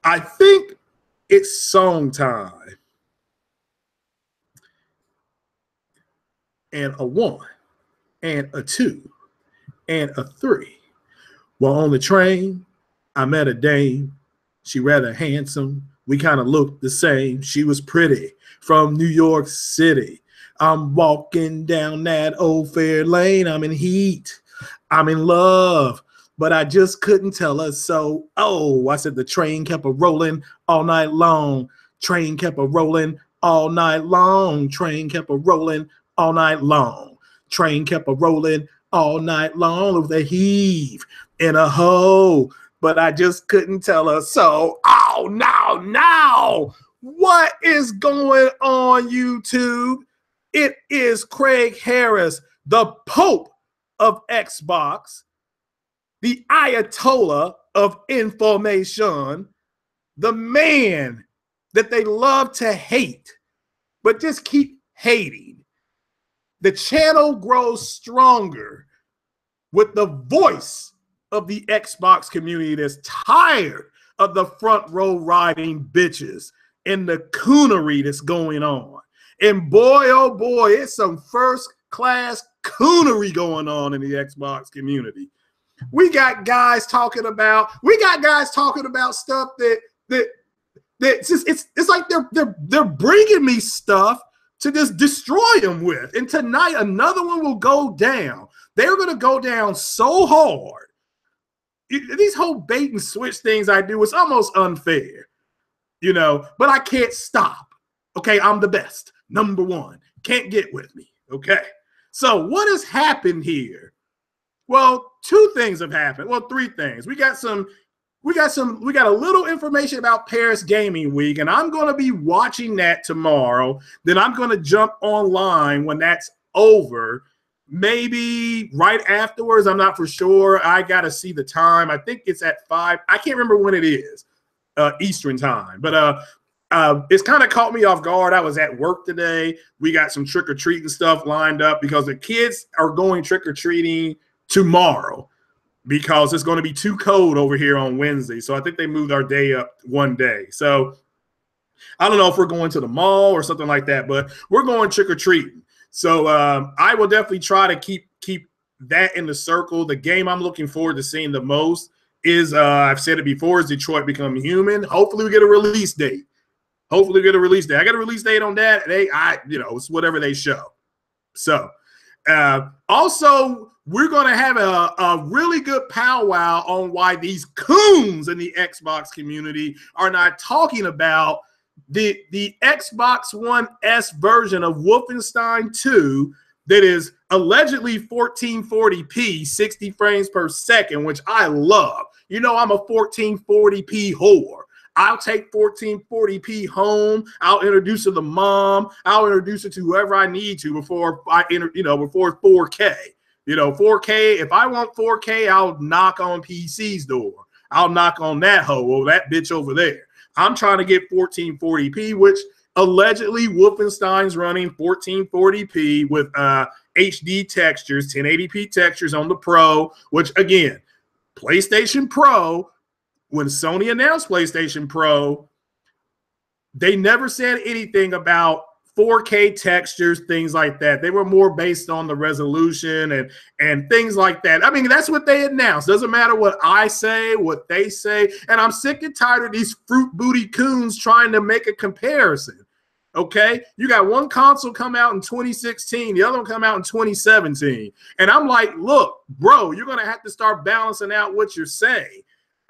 I think it's song time. And a 1, and a 2, and a 3. Well, on the train, I met a dame. She rather handsome. We kind of looked the same. She was pretty from New York City. I'm walking down that old fair lane. I'm in heat. I'm in love. But I just couldn't tell her so. Oh, I said the train kept a rolling all night long. Train kept a rolling all night long. Train kept a rolling all night long. Train kept a rolling all night long with a heave and a hoe, but I just couldn't tell her so. Oh, no. What is going on, YouTube? It is Craig Harris, the Pope of Xbox, the Ayatollah of information, the man that they love to hate, but just keep hating. The channel grows stronger with the voice of the Xbox community that's tired of the front row riding bitches and the coonery that's going on. And boy, oh boy, it's some first class coonery going on in the Xbox community. We got guys talking about stuff that just it's like they're bringing me stuff to just destroy them with. And tonight, another one will go down. They're going to go down so hard. These whole bait and switch things I do is almost unfair, you know, but I can't stop. Okay, I'm the best. Number one. Can't get with me. Okay. So what has happened here? Well, 2 things have happened. Well, 3 things. We got a little information about Paris Gaming Week, and I'm going to be watching that tomorrow. Then I'm going to jump online when that's over, maybe right afterwards. I'm not for sure. I got to see the time. I think it's at 5. I can't remember when it is, Eastern time. But it's kind of caught me off guard. I was at work today. We got some trick-or-treating stuff lined up because the kids are going trick-or-treating tomorrow, because it's going to be too cold over here on Wednesday. So I think they moved our day up 1 day. So I don't know if we're going to the mall or something like that, but we're going trick-or-treating. So I will definitely try to keep that in the circle. The game I'm looking forward to seeing the most is, I've said it before, is Detroit Become Human. Hopefully we get a release date. I got a release date on that. It's whatever they show. So also, we're going to have a really good powwow on why these coons in the Xbox community are not talking about the Xbox One S version of Wolfenstein 2 that is allegedly 1440p, 60 frames per second, which I love. You know, I'm a 1440p whore. I'll take 1440p home. I'll introduce her to mom. I'll introduce her to whoever I need to before before 4K. 4K. If I want 4K, I'll knock on PC's door. I'll knock on that hoe, that bitch over there. I'm trying to get 1440p, which allegedly Wolfenstein's running 1440p with HD textures, 1080p textures on the Pro, which again, PlayStation Pro, when Sony announced PlayStation Pro, they never said anything about 4K textures, things like that. They were more based on the resolution and things like that. I mean, that's what they announced. Doesn't matter what I say, what they say. And I'm sick and tired of these fruit booty coons trying to make a comparison. Okay? You got one console come out in 2016, the other one come out in 2017. And I'm like, look, bro, you're going to have to start balancing out what you're saying.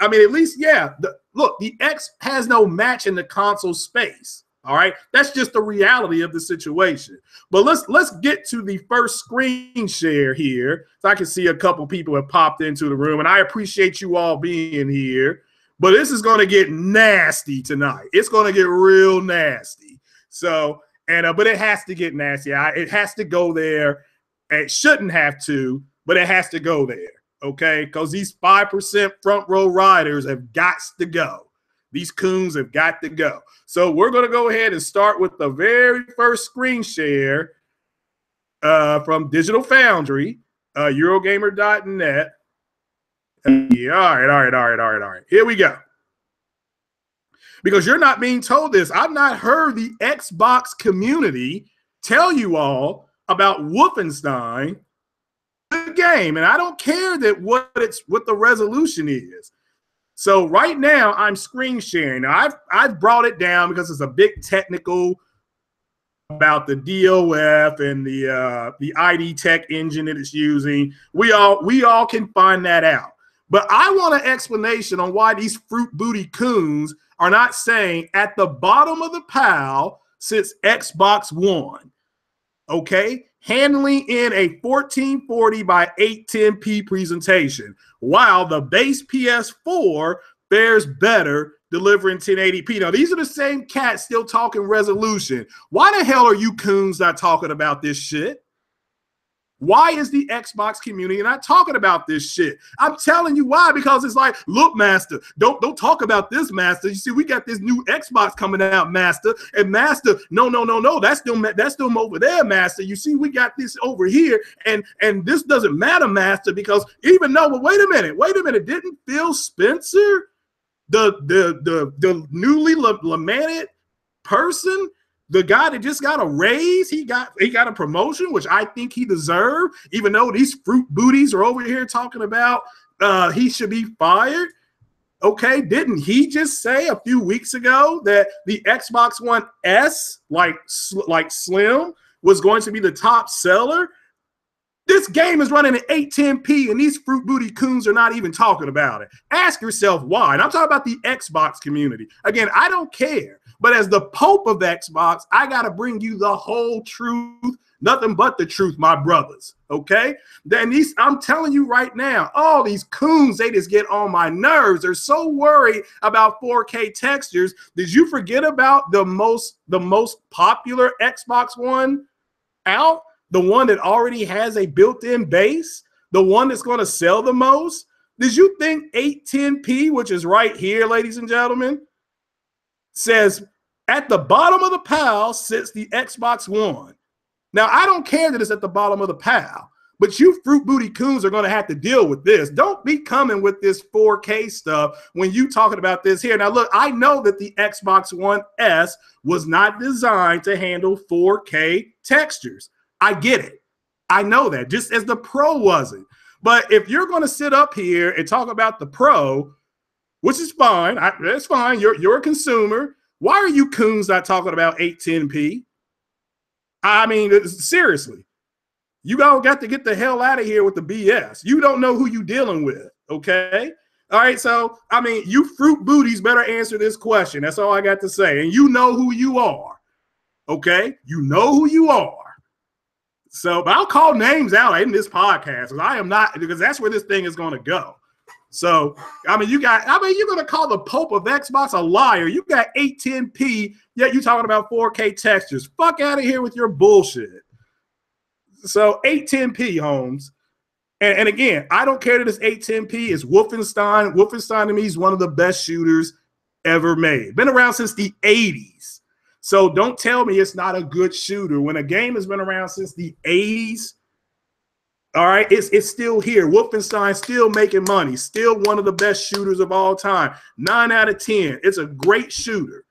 I mean, at least, yeah, the X has no match in the console space. All right, that's just the reality of the situation. But let's get to the first screen share here, so I can see a couple people have popped into the room, and I appreciate you all being here. But this is going to get nasty tonight. It's going to get real nasty. So, but it has to get nasty. It has to go there. It shouldn't have to, but it has to go there. Okay, because these 5% front row riders have got to go. These coons have got to go. So we're going to go ahead and start with the very first screen share from Digital Foundry, Eurogamer.net. Yeah, all right. Here we go. because you're not being told this. I've not heard the Xbox community tell you all about Wolfenstein, the game, and I don't care that what the resolution is. So right now I'm screen sharing. Now I've brought it down because it's a big technical about the DOF and the ID Tech engine that it's using. We all can find that out. But I want an explanation on why these fruit booty coons are not saying at the bottom of the pile sits Xbox One. Okay, handling in a 1440 by 810p presentation, while the base PS4 fares better, delivering 1080p. Now, these are the same cats still talking resolution. Why the hell are you coons not talking about this shit? Why is the Xbox community not talking about this shit? I'm telling you why, because it's like, look, Master, don't talk about this, Master. You see, we got this new Xbox coming out, Master, and Master, no, that's them over there, Master. You see, we got this over here, and this doesn't matter, Master, because even though, well, wait a minute, didn't Phil Spencer, the newly lamented person, the guy that just got a raise, he got a promotion, which I think he deserved, even though these fruit booties are over here talking about he should be fired. Okay, didn't he just say a few weeks ago that the Xbox One S, like Slim, was going to be the top seller? This game is running at 810p, and these fruit booty coons are not even talking about it. Ask yourself why. And I'm talking about the Xbox community. Again, I don't care. But as the Pope of Xbox, I got to bring you the whole truth, nothing but the truth, my brothers. Okay? Then I'm telling you right now, all these coons, they just get on my nerves. They're so worried about 4K textures. Did you forget about the most popular Xbox One out? The one that already has a built-in base, the one that's going to sell the most? Did you think 810p, which is right here, ladies and gentlemen, says at the bottom of the pile sits the Xbox One? Now, I don't care that it's at the bottom of the pile, but you fruit booty coons are going to have to deal with this. Don't be coming with this 4K stuff when you talking about this here. Now, look, I know that the Xbox One S was not designed to handle 4K textures. I get it. I know that, just as the Pro wasn't. But if you're going to sit up here and talk about the Pro, which is fine, that's fine. You're a consumer. Why are you coons not talking about 810p? I mean, seriously, you all got to get the hell out of here with the BS. You don't know who you dealing with, okay? All right, so, I mean, you fruit booties better answer this question. That's all I got to say. And you know who you are, okay? You know who you are. So, but I'll call names out in this podcast because that's where this thing is going to go. So, I mean, you're going to call the Pope of Xbox a liar. You got 810p, yet you talking about 4K textures. Fuck out of here with your bullshit. So, 810p, Holmes. And again, I don't care that it's 810p. It's Wolfenstein. Wolfenstein to me is one of the best shooters ever made. Been around since the 80s. So don't tell me it's not a good shooter. When a game has been around since the 80s, all right, it's still here. Wolfenstein still making money, still one of the best shooters of all time. 9 out of 10. It's a great shooter,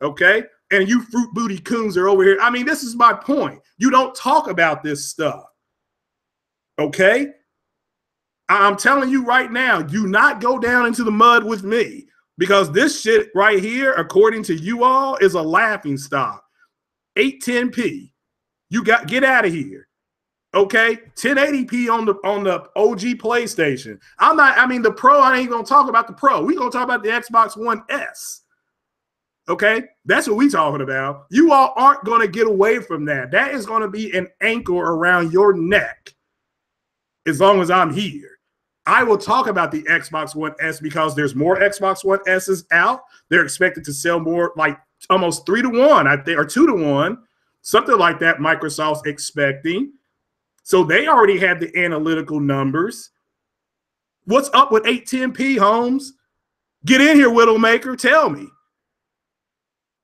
okay? And you fruit booty coons are over here. I mean, this is my point. You don't talk about this stuff, okay? I'm telling you right now, do not go down into the mud with me. Because this shit right here, according to you all, is a laughing stock. 810p. Get out of here. Okay? 1080p on the OG PlayStation. The Pro, I ain't gonna talk about the Pro. We're gonna talk about the Xbox One S. Okay? That's what we talking about. You all aren't gonna get away from that. That is gonna be an anchor around your neck as long as I'm here. I will talk about the Xbox One S because there's more Xbox One S's out. They're expected to sell more, like almost 3 to 1, I think, or 2 to 1, something like that. Microsoft's expecting. So they already had the analytical numbers. What's up with 810p, Holmes? Get in here, Widowmaker. Tell me.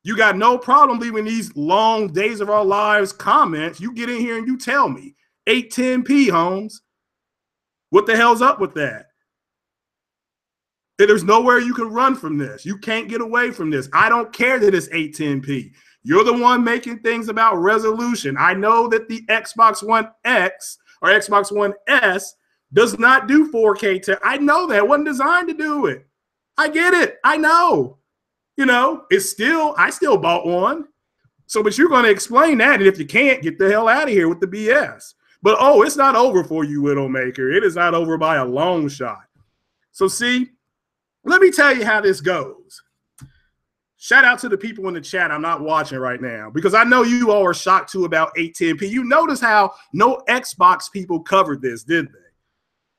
You got no problem leaving these long Days of Our Lives comments. You get in here and you tell me. 810p, Holmes. What the hell's up with that? There's nowhere you can run from this. You can't get away from this. I don't care that it's 810p. You're the one making things about resolution. I know that the Xbox One X or Xbox One S does not do 4K. I know that. It wasn't designed to do it. I get it. I know. You know, I still bought one. So, but you're going to explain that. And if you can't, get the hell out of here with the BS. But, oh, it's not over for you, Widowmaker. It is not over by a long shot. So, see, let me tell you how this goes. Shout out to the people in the chat. I'm not watching right now because I know you all are shocked too about 810p. You notice how no Xbox people covered this, did they?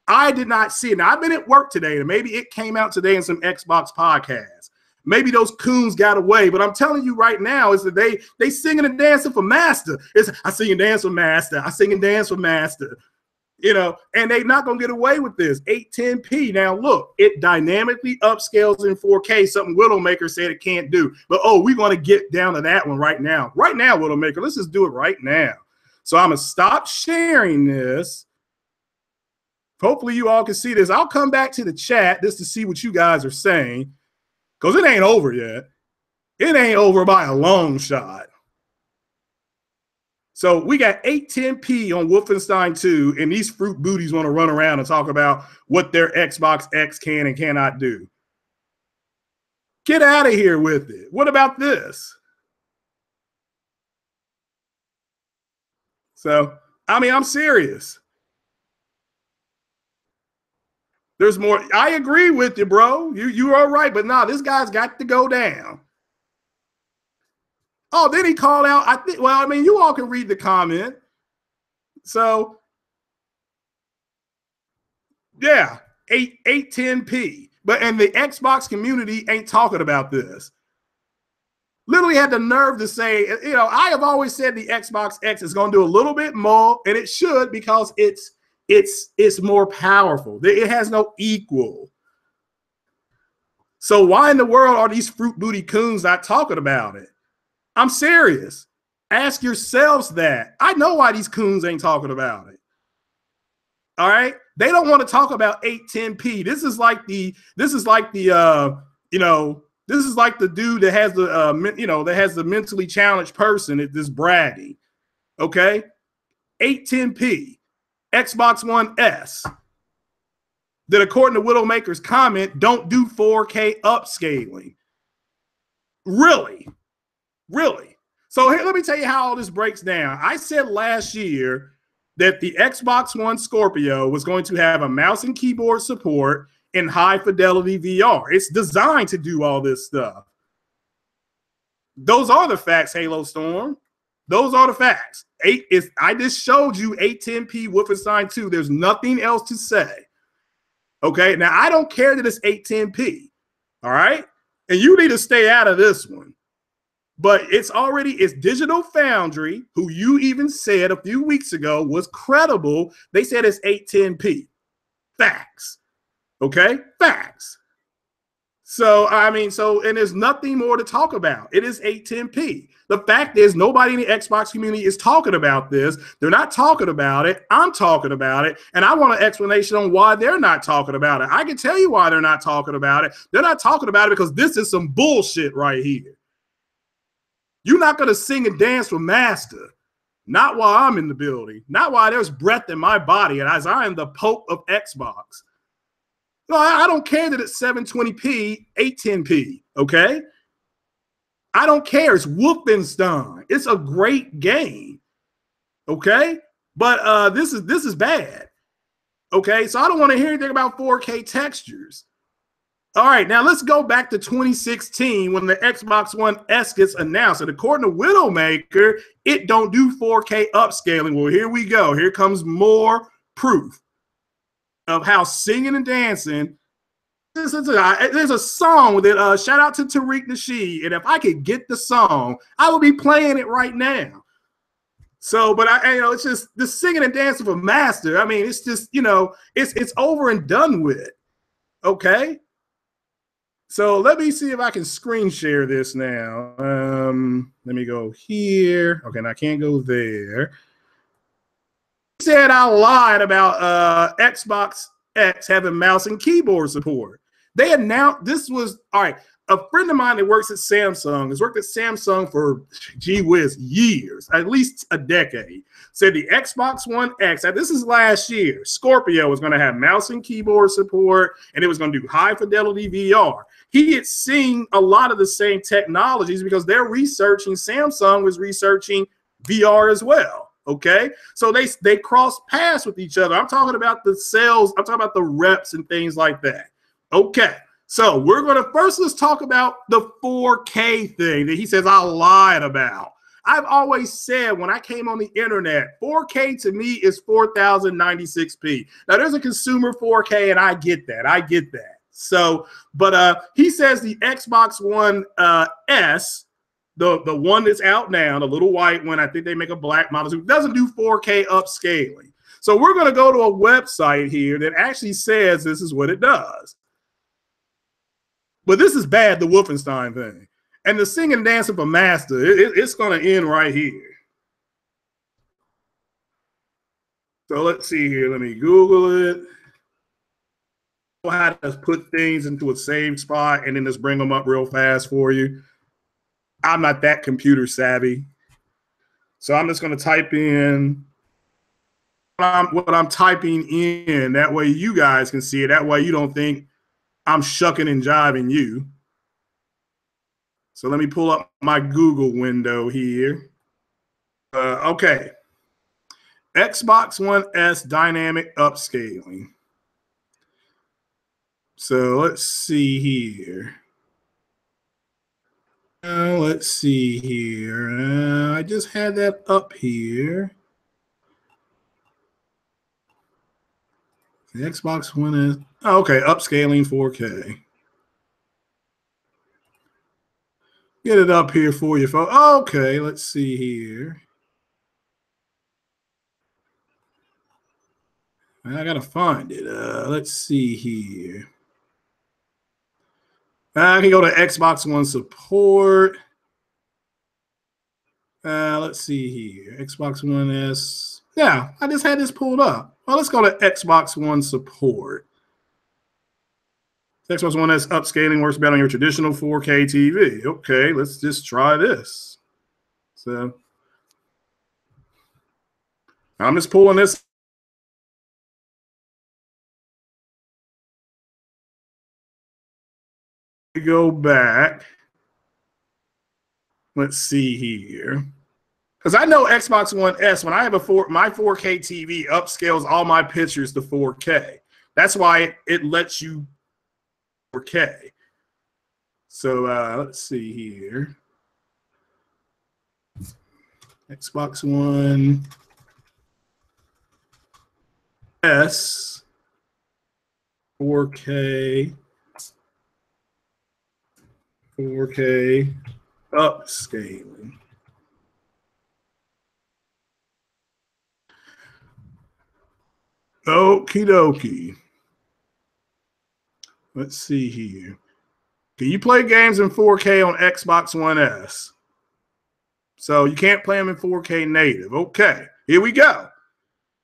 I did not see it. Now, I've been at work today, and maybe it came out today in some Xbox podcasts. Maybe those coons got away, but I'm telling you right now is that they singing and dancing for Master. It's I sing and dance for Master. I sing and dance for Master. You know, and they're not going to get away with this. 810p. Now, look, it dynamically upscales in 4K, something Widowmaker said it can't do. But, oh, we're going to get down to that one right now. Right now, Widowmaker, let's just do it right now. So I'm going to stop sharing this. Hopefully you all can see this. I'll come back to the chat just to see what you guys are saying because it ain't over yet. It ain't over by a long shot. So we got 810p on Wolfenstein 2, and these fruit booties want to run around and talk about what their Xbox X can and cannot do. Get out of here with it. What about this? So, I mean, I'm serious. There's more. I agree with you, bro. You are right, but nah, this guy's got to go down. Oh, then he called out. I think. Well, I mean, you all can read the comment. So, yeah, 810p. But and the Xbox community ain't talking about this. Literally had the nerve to say, you know, I have always said the Xbox X is going to do a little bit more, and it should because it's more powerful. It has no equal. So why in the world are these fruit booty coons not talking about it? I'm serious. Ask yourselves that. I know why these coons ain't talking about it. All right. They don't want to talk about 810p. This is like the dude that has the mentally challenged person at this bragging. Okay. 810p, Xbox One S, that according to Widowmaker's comment, don't do 4K upscaling. Really? Really? So here, let me tell you how all this breaks down. I said last year that the Xbox One Scorpio was going to have a mouse and keyboard support in high fidelity VR. It's designed to do all this stuff. Those are the facts, Halo Storm. Those are the facts. I just showed you 810p Wolfenstein 2. There's nothing else to say. Okay, now I don't care that it's 810p. All right, and you need to stay out of this one. But it's Digital Foundry, who you even said a few weeks ago was credible. They said it's 810p. Facts. Okay, facts. So, I mean, and there's nothing more to talk about. It is 810p. The fact is nobody in the Xbox community is talking about this. They're not talking about it. I'm talking about it. And I want an explanation on why they're not talking about it. I can tell you why they're not talking about it. They're not talking about it because this is some bullshit right here. You're not going to sing and dance for Master. Not while I'm in the building. Not while there's breath in my body and as I am the Pope of Xbox. No, I don't care that it's 720p, 810p, okay? I don't care. It's Wolfenstein. It's a great game, okay? But this is bad, okay? So I don't want to hear anything about 4K textures. All right, now let's go back to 2016 when the Xbox One S gets announced. And according to Widowmaker, it don't do 4K upscaling. Well, here we go. Here comes more proof of how singing and dancing. There's a song that shout out to Tariq Nasheed, and if I could get the song, I would be playing it right now. So, but it's just the singing and dancing for Master. I mean, it's just it's over and done with. Okay. So let me see if I can screen share this now. Let me go here. Okay, and I can't go there. Said I lied about Xbox X having mouse and keyboard support. They announced this was all right. A friend of mine that works at Samsung has worked at Samsung for, gee whiz, years, at least a decade, said the Xbox One X, and this is last year, Scorpio was going to have mouse and keyboard support, and it was going to do high fidelity VR. He had seen a lot of the same technologies because they're researching, Samsung was researching VR as well. Okay, so they cross paths with each other. I'm talking about the sales, I'm talking about the reps and things like that. Okay, so we're going to first, let's talk about the 4K thing that he says I lied about. I've always said when I came on the internet, 4K to me is 4096p. Now there's a consumer 4K and I get that. I get that. So, but he says the Xbox One S, the one that's out now, the little white one, I think they make a black model, so it doesn't do 4K upscaling. So we're going to go to a website here that actually says this is what it does. But this is bad, the Wolfenstein thing. And the singing and dancing for Master, it's going to end right here. So let's see here. Let me Google it. How to put things into a same spot and then just bring them up real fast for you. I'm not that computer savvy. So I'm just going to type in what I'm typing in. That way you guys can see it. That way you don't think I'm shucking and jiving you. So let me pull up my Google window here. Okay. Xbox One S dynamic upscaling. So let's see here. Let's see here. I just had that up here. The Xbox One is, oh, okay, upscaling 4K. Get it up here for you, folks. Okay, let's see here. I gotta find it. Let's see here. I can go to Xbox One support. Let's see here. Xbox One S. Yeah, I just had this pulled up. Well, let's go to Xbox One support. Xbox One S upscaling works better on your traditional 4K TV. Okay, let's just try this. So I'm just pulling this. Go back. Let's see here. Because I know Xbox One S, when I have my 4K TV upscales all my pictures to 4K. That's why it lets you 4K. So let's see here. Xbox One S 4K upscaling. Okie dokie. Let's see here. Can you play games in 4K on Xbox One S? So you can't play them in 4K native. Okay, here we go.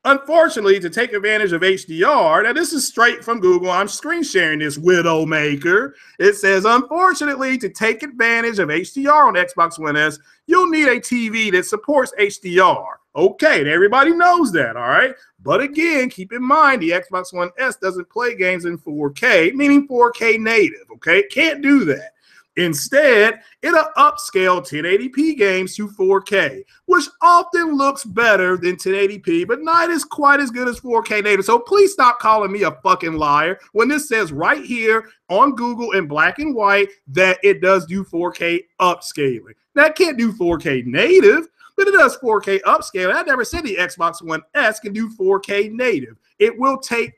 Unfortunately, to take advantage of HDR, now this is straight from Google. I'm screen sharing this, WIDOWMAKER. It says, unfortunately, to take advantage of HDR on Xbox One S, you'll need a TV that supports HDR. Okay, everybody knows that, all right? But again, keep in mind, the Xbox One S doesn't play games in 4K, meaning 4K native, okay? It can't do that. Instead, it'll upscale 1080p games to 4K, which often looks better than 1080p, but not as quite as good as 4K native. So please stop calling me a fucking liar when this says right here on Google in black and white that it does do 4K upscaling. Now, it can't do 4K native, but it does 4K upscaling. I never said the Xbox One S can do 4K native. It will take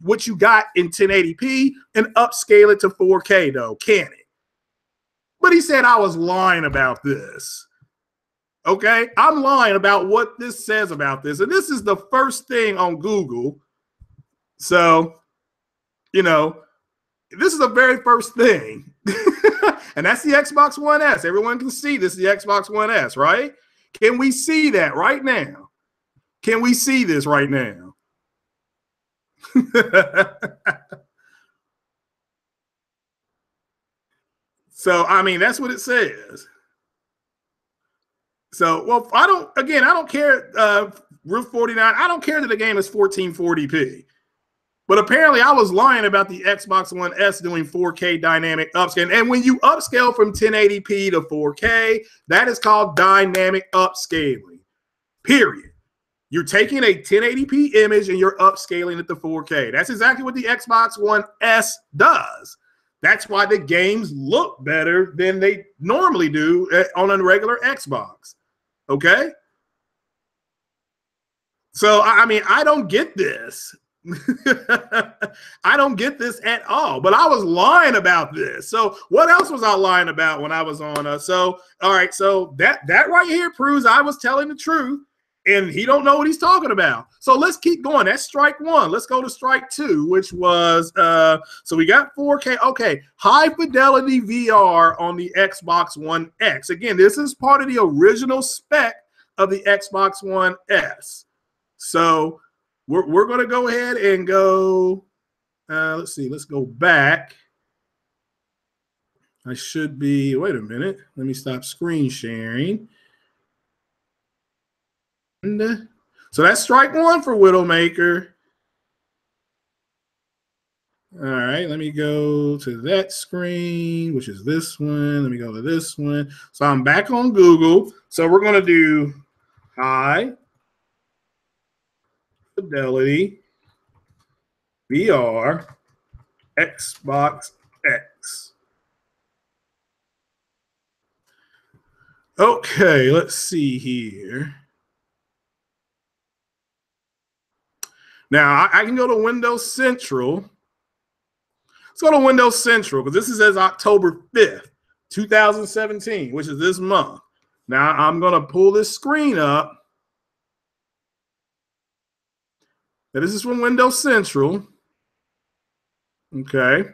what you got in 1080p and upscale it to 4K, though, can it? But he said I was lying about this. Okay? I'm lying about what this says about this. And this is the first thing on Google. So, you know, this is the very first thing. And that's the Xbox One S. Everyone can see this is the Xbox One S, right? Can we see that right now? Can we see this right now? So, I mean, that's what it says. So, well, I don't care, Roof 49, I don't care that the game is 1440p. But apparently I was lying about the Xbox One S doing 4K dynamic upscaling. And when you upscale from 1080p to 4K, that is called dynamic upscaling, period. You're taking a 1080p image and you're upscaling it to 4K. That's exactly what the Xbox One S does. That's why the games look better than they normally do on a regular Xbox. Okay? So, I mean, I don't get this. I don't get this at all, but I was lying about this. So what else was I lying about when I was on? All right, so that right here proves I was telling the truth, and he don't know what he's talking about. So let's keep going. That's strike one. Let's go to strike two, which was so we got 4K. Okay, high fidelity VR on the Xbox One X. Again, this is part of the original spec of the Xbox One S. So we're going to go ahead and go, let's see, let's go back. I should be, wait a minute. Let me stop screen sharing. And, so that's strike one for WIDOWMAKER. All right, let me go to that screen, which is this one. Let me go to this one. So I'm back on Google. So we're going to do high fidelity VR Xbox X. Okay, let's see here. Now I can go to Windows Central. Let's go to Windows Central because this is as October 5th, 2017, which is this month. Now I'm going to pull this screen up. Now, this is from Windows Central. Okay.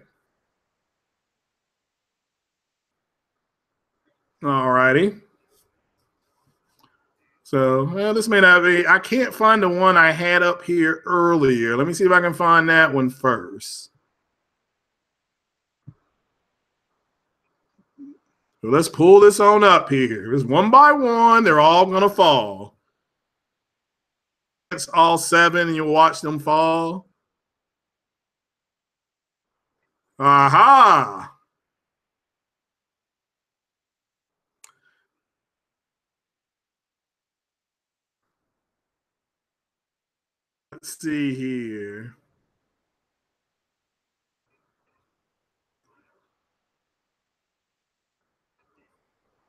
All righty. So, well, this may not be, I can't find the one I had up here earlier. Let me see if I can find that one first. So let's pull this on up here. It's one by one. They're all going to fall. It's all seven and you'll watch them fall. Aha. Let's see here.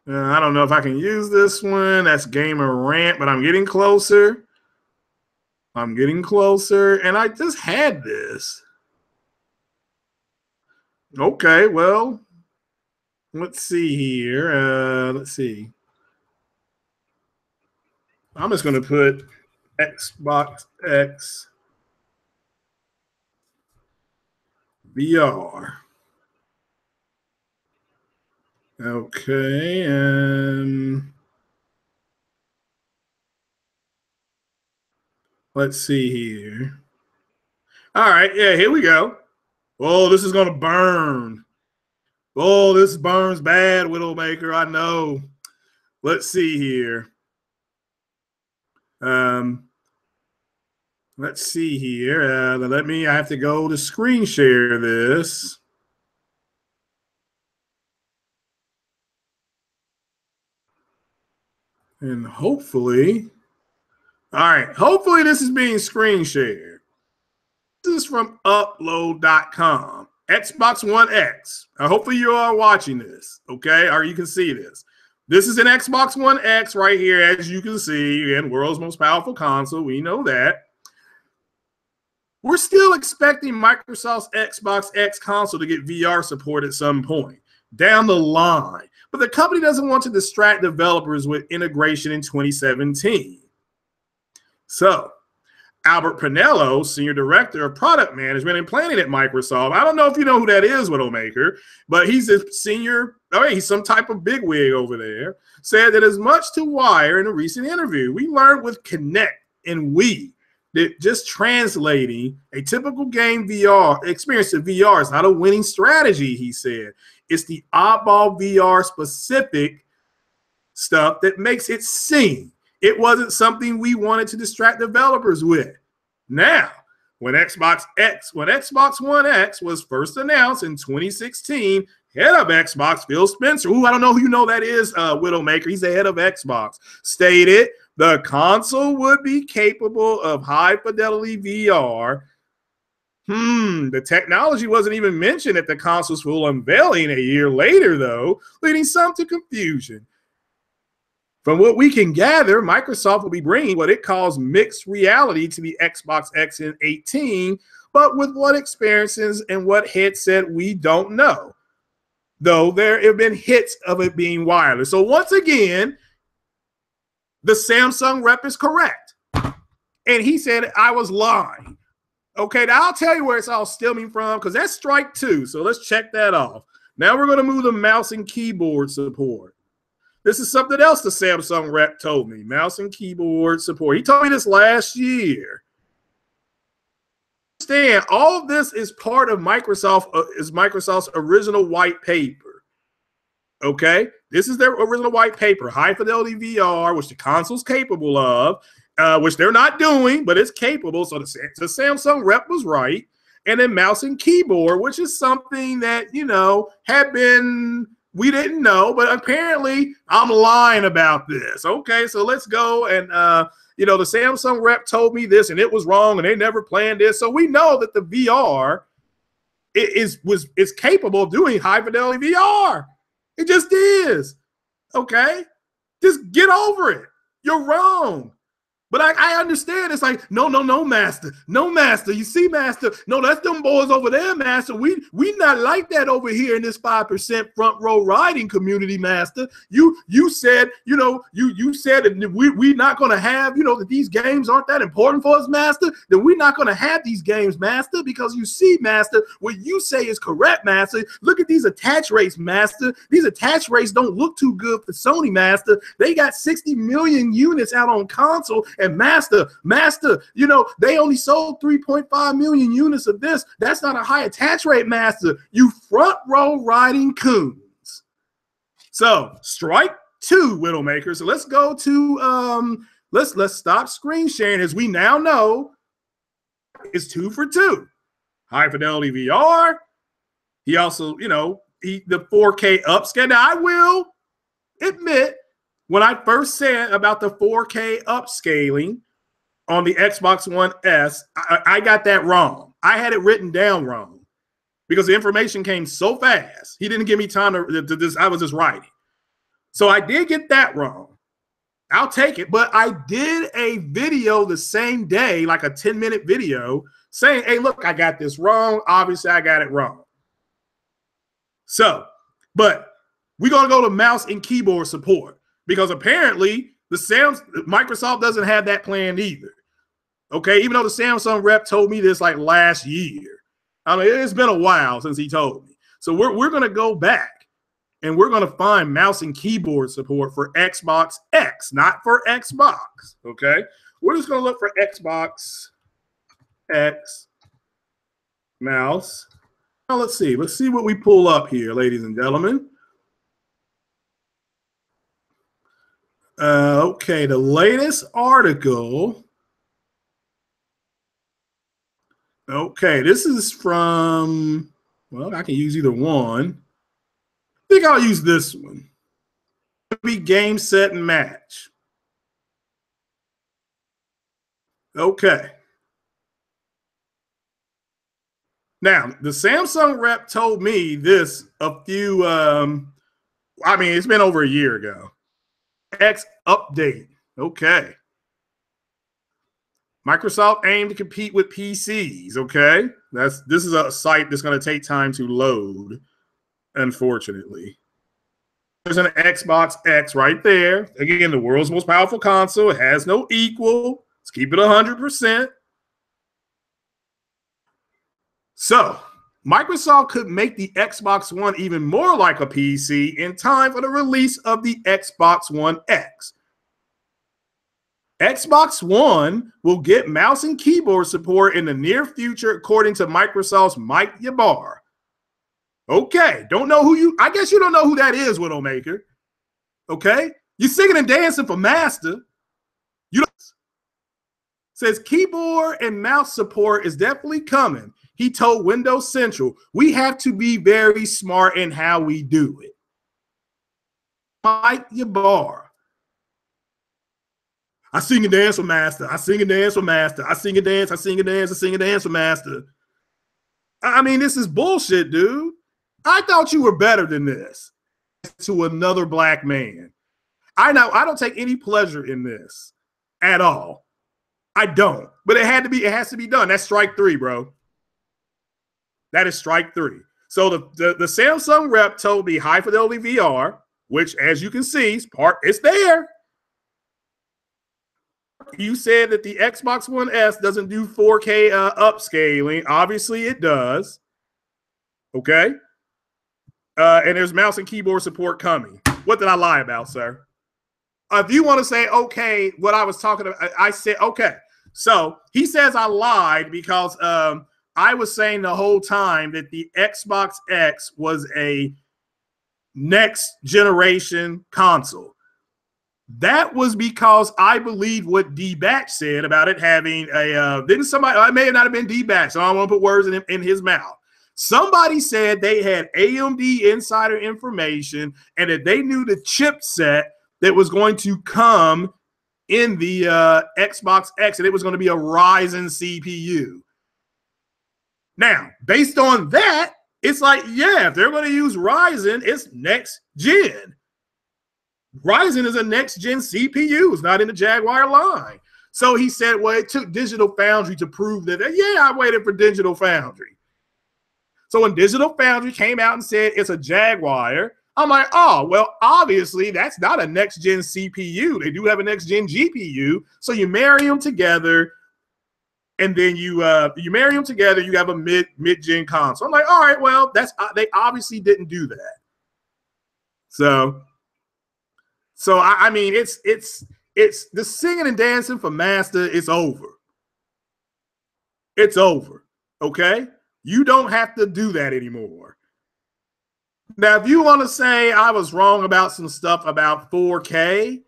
I don't know if I can use this one. That's Gamer Rant, but I'm getting closer. I'm getting closer, and I just had this. Okay, well, let's see here. Let's see. I'm just going to put Xbox X VR. Okay, let's see here. All right, yeah, here we go. Oh, this is going to burn. Oh, this burns bad, WIDOWMAKER, I know. Let's see here. Let's see here. I have to go to screen share this. And hopefully, all right, hopefully this is being screen shared. This is from upload.com, Xbox One X. Hopefully you are watching this, okay? Or you can see this. This is an Xbox One X right here, as you can see, and world's most powerful console. We know that. We're still expecting Microsoft's Xbox X console to get VR support at some point down the line. But the company doesn't want to distract developers with integration in 2017. So, Albert Pinello, Senior Director of Product Management and Planning at Microsoft. I don't know if you know who that is, WIDOWMAKER, but he's a senior, he's some type of bigwig over there, said that as much to Wire in a recent interview. We learned with Kinect and Wii that just translating a typical game VR experience to VR is not a winning strategy, he said. It's the oddball VR specific stuff that makes it sing. It wasn't something we wanted to distract developers with. Now, when Xbox One X was first announced in 2016, head of Xbox, Phil Spencer, who I don't know who you know that is, Widowmaker, he's the head of Xbox, stated the console would be capable of high fidelity VR. The technology wasn't even mentioned at the console's full unveiling a year later, though, leading some to confusion. From what we can gather, Microsoft will be bringing what it calls mixed reality to the Xbox X in 18, but with what experiences and what headset, we don't know. Though there have been hits of it being wireless. So once again, the Samsung rep is correct. And he said I was lying. Okay, now I'll tell you where it's all stemming from, because that's strike 2. So let's check that off. Now we're going to move to mouse and keyboard support. This is something else the Samsung rep told me. Mouse and keyboard support. He told me this last year. Understand, all of this is part of Microsoft's original white paper. Okay? This is their original white paper. High fidelity VR, which the console's capable of, which they're not doing, but it's capable. So the Samsung rep was right. And then mouse and keyboard, which is something that, you know, had been... we didn't know, but apparently I'm lying about this. Okay, so let's go. And, you know, the Samsung rep told me this and it was wrong and they never planned this. So we know that the VR is capable of doing high fidelity VR. It just is. Okay, just get over it. You're wrong. But I understand. It's like, no, master. No, master. You see, master. No, that's them boys over there, master. We not like that over here in this 5% front row riding community, master. You said, you know, you said that we not going to have, you know, that these games aren't that important for us, master. Then we're not going to have these games, master, because you see, master, what you say is correct, master. Look at these attach rates, master. These attach rates don't look too good for Sony, master. They got 60 million units out on console. And master, you know, they only sold 3.5 million units of this. That's not a high attach rate, master. You front row riding coons. So strike 2, Widowmaker. So let's go to let's stop screen sharing. As we now know, it's 2 for 2. High fidelity VR. He also, you know, the 4K upscale. Now I will admit, when I first said about the 4K upscaling on the Xbox One S, I got that wrong. I had it written down wrong because the information came so fast. He didn't give me time to I was just writing. So I did get that wrong. I'll take it. But I did a video the same day, like a 10-minute video saying, hey, look, I got this wrong. Obviously, I got it wrong. So, but we're going to go to mouse and keyboard support. Because apparently Microsoft doesn't have that planned either. Okay, even though the Samsung rep told me this like last year. I mean, it's been a while since he told me. So we're going to go back and we're going to find mouse and keyboard support for Xbox X, not for Xbox. Okay, we're just going to look for Xbox X mouse. Now let's see what we pull up here, ladies and gentlemen. Okay, the latest article. Okay, this is from, well, I can use either one. I think I'll use this one. It'll be game, set, and match. Okay. Now, the Samsung rep told me this a few, I mean, it's been over a year ago. X update. Okay. Microsoft aimed to compete with PCs. Okay. This is a site that's going to take time to load, unfortunately. There's an Xbox X right there. Again, the world's most powerful console. It has no equal. Let's keep it 100%. So Microsoft could make the Xbox One even more like a PC in time for the release of the Xbox One X. Xbox One will get mouse and keyboard support in the near future, according to Microsoft's Mike Ybarra. Okay, don't know who you, I guess you don't know who that is, WIDOWMAKER. Okay, you singing and dancing for Master. You don't. Says keyboard and mouse support is definitely coming. He told Windows Central, we have to be very smart in how we do it. Mike Ybarra. I sing and dance for Master. I sing and dance for Master. I sing and dance. I sing and dance. I sing and dance for Master. I mean, this is bullshit, dude. I thought you were better than this. To another black man. I know I don't take any pleasure in this at all. I don't. But it has to be done. That's strike 3, bro. That is strike 3. So the Samsung rep told me high fidelity VR, which as you can see, it's there. You said that the Xbox One S doesn't do 4K upscaling. Obviously, it does. Okay. And there's mouse and keyboard support coming. What did I lie about, sir? If you want to say, okay, what I was talking about, I said, okay. So he says I lied because I was saying the whole time that the Xbox X was a next generation console. That was because I believe what D-Batch said about it having a, didn't somebody, I may have not have been D-Batch, so I don't want to put words in his mouth. Somebody said they had AMD insider information and that they knew the chipset that was going to come in the Xbox X, and it was going to be a Ryzen CPU. Now, based on that, it's like, yeah, if they're going to use Ryzen, it's next gen. Ryzen is a next gen CPU. It's not in the Jaguar line. So he said, well, it took Digital Foundry to prove that. Yeah, I waited for Digital Foundry. So when Digital Foundry came out and said it's a Jaguar, I'm like, oh, well, obviously that's not a next-gen CPU. They do have a next-gen GPU. So you marry them together, and then you marry them together, you have a mid-gen console. I'm like, all right, well, that's they obviously didn't do that. So I mean, it's the singing and dancing for Master. It's over. It's over. Okay, you don't have to do that anymore. Now, if you want to say I was wrong about some stuff about 4K,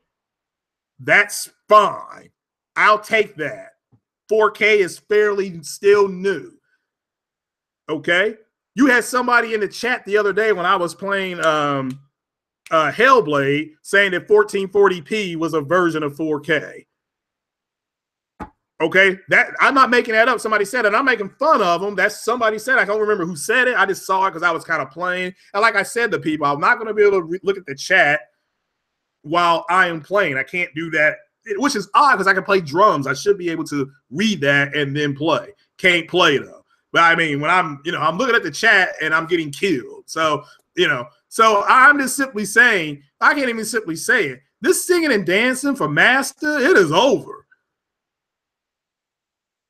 that's fine. I'll take that. 4K is fairly still new. Okay? You had somebody in the chat the other day when I was playing Hellblade saying that 1440p was a version of 4K. Okay, that I'm not making that up. Somebody said it. I'm making fun of them. That's somebody said. I don't remember who said it. I just saw it because I was kind of playing. And like I said to people, I'm not going to be able to look at the chat while I am playing. I can't do that, which is odd because I can play drums. I should be able to read that and then play. Can't play though. But I mean, when I'm looking at the chat and I'm getting killed. So so I'm just simply saying, I can't even simply say it. This singing and dancing for Master, it is over.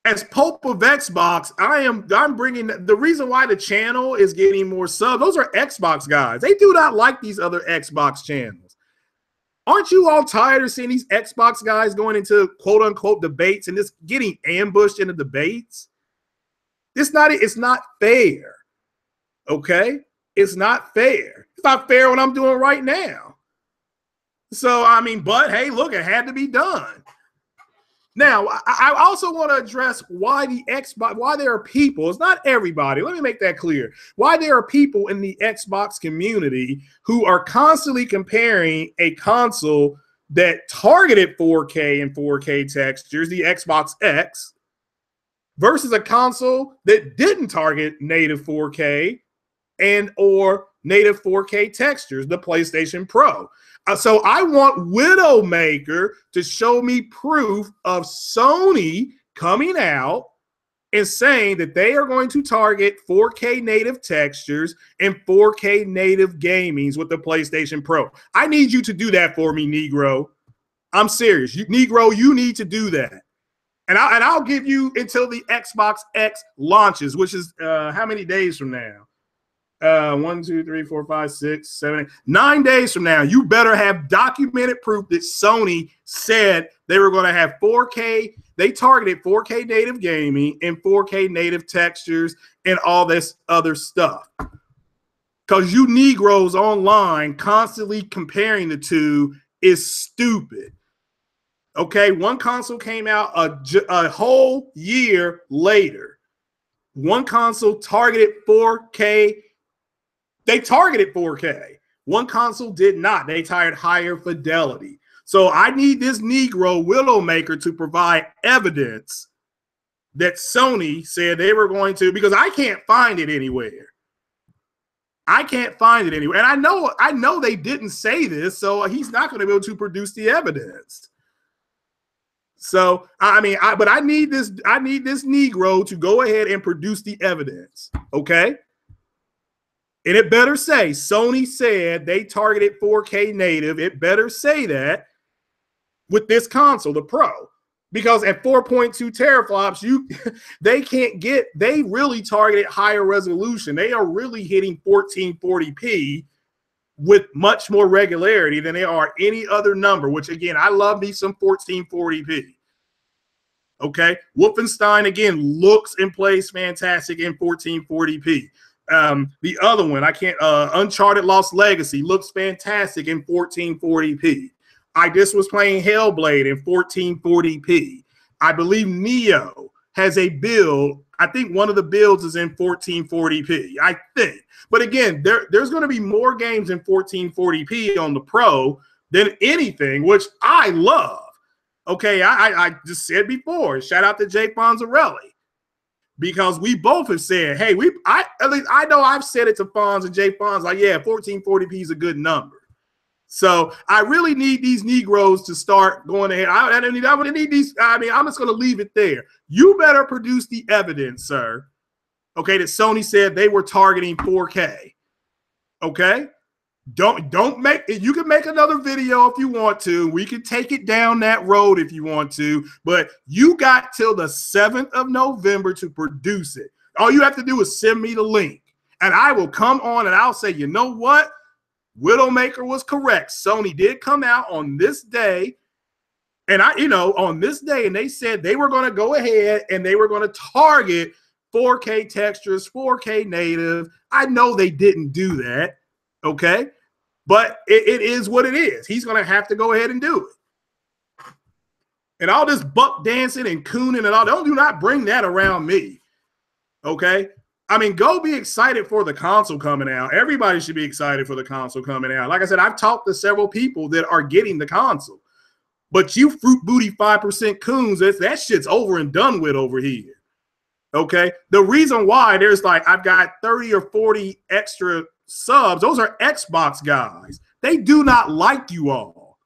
As Pope of Xbox, I'm bringing the reason why the channel is getting more subs. Those are Xbox guys. They do not like these other Xbox channels. Aren't you all tired of seeing these Xbox guys going into quote unquote debates and just getting ambushed in the debates? It's not fair. Okay? It's not fair. It's not fair what I'm doing right now. So I mean, but hey, look, it had to be done. Now, I also want to address why there are people, it's not everybody, let me make that clear, why there are people in the Xbox community who are constantly comparing a console that targeted 4K and 4K textures, the Xbox X, versus a console that didn't target native 4K and or native 4K textures, the PlayStation Pro. So I want WIDOWMAKER to show me proof of Sony coming out and saying that they are going to target 4K native textures and 4K native gamings with the PlayStation Pro. I need you to do that for me, Negro. I'm serious. Negro, you need to do that. And I'll give you until the Xbox X launches, which is how many days from now? 1, 2, 3, 4, 5, 6, 7, 8, 9 days from now, you better have documented proof that Sony said they were going to have 4K. They targeted 4K native gaming and 4K native textures and all this other stuff. Because you Negroes online constantly comparing the two is stupid. Okay, one console came out a whole year later. One console targeted 4K. They targeted 4K. One console did not. They targeted higher fidelity. So I need this Negro Widowmaker to provide evidence that Sony said they were going to, because I can't find it anywhere. I can't find it anywhere. And I know they didn't say this, so he's not going to be able to produce the evidence. So I mean, but I need this Negro to go ahead and produce the evidence. Okay. And it better say Sony said they targeted 4K native. It better say that with this console, the Pro, because at 4.2 teraflops, they really targeted higher resolution. They are really hitting 1440p with much more regularity than they are any other number, which again, I love me some 1440p. Okay. Wolfenstein again looks and plays fantastic in 1440p. The other one, Uncharted Lost Legacy looks fantastic in 1440p. I just was playing Hellblade in 1440p. I believe Neo has a build. I think one of the builds is in 1440p, I think. But again, there's going to be more games in 1440p on the Pro than anything, which I love. Okay, I just said before, shout out to Jake Fonzarelli. Because we both have said, hey, at least I know I've said it to Fonz and Jay Fonz, like, yeah, 1440p is a good number. So I really need these Negroes to start going ahead. I would need these. I mean, I'm just going to leave it there. You better produce the evidence, sir. Okay, that Sony said they were targeting 4K. Okay, don't make it. You can make another video if you want to. We can take it down that road if you want to, but you got till the 7th of November to produce it. All you have to do is send me the link, and I will come on and I'll say, you know what? Widowmaker was correct. Sony did come out on this day, and on this day, and they said they were going to go ahead and they were going to target 4K textures, 4K native. I know they didn't do that, okay? But it is what it is. He's going to have to go ahead and do it. And all this buck dancing and cooning and all, do not bring that around me, okay? I mean, go be excited for the console coming out. Everybody should be excited for the console coming out. Like I said, I've talked to several people that are getting the console. But you fruit booty 5% coons, that shit's over and done with over here. Okay? The reason why there's like, I've got 30 or 40 extra subs, those are Xbox guys. They do not like you all.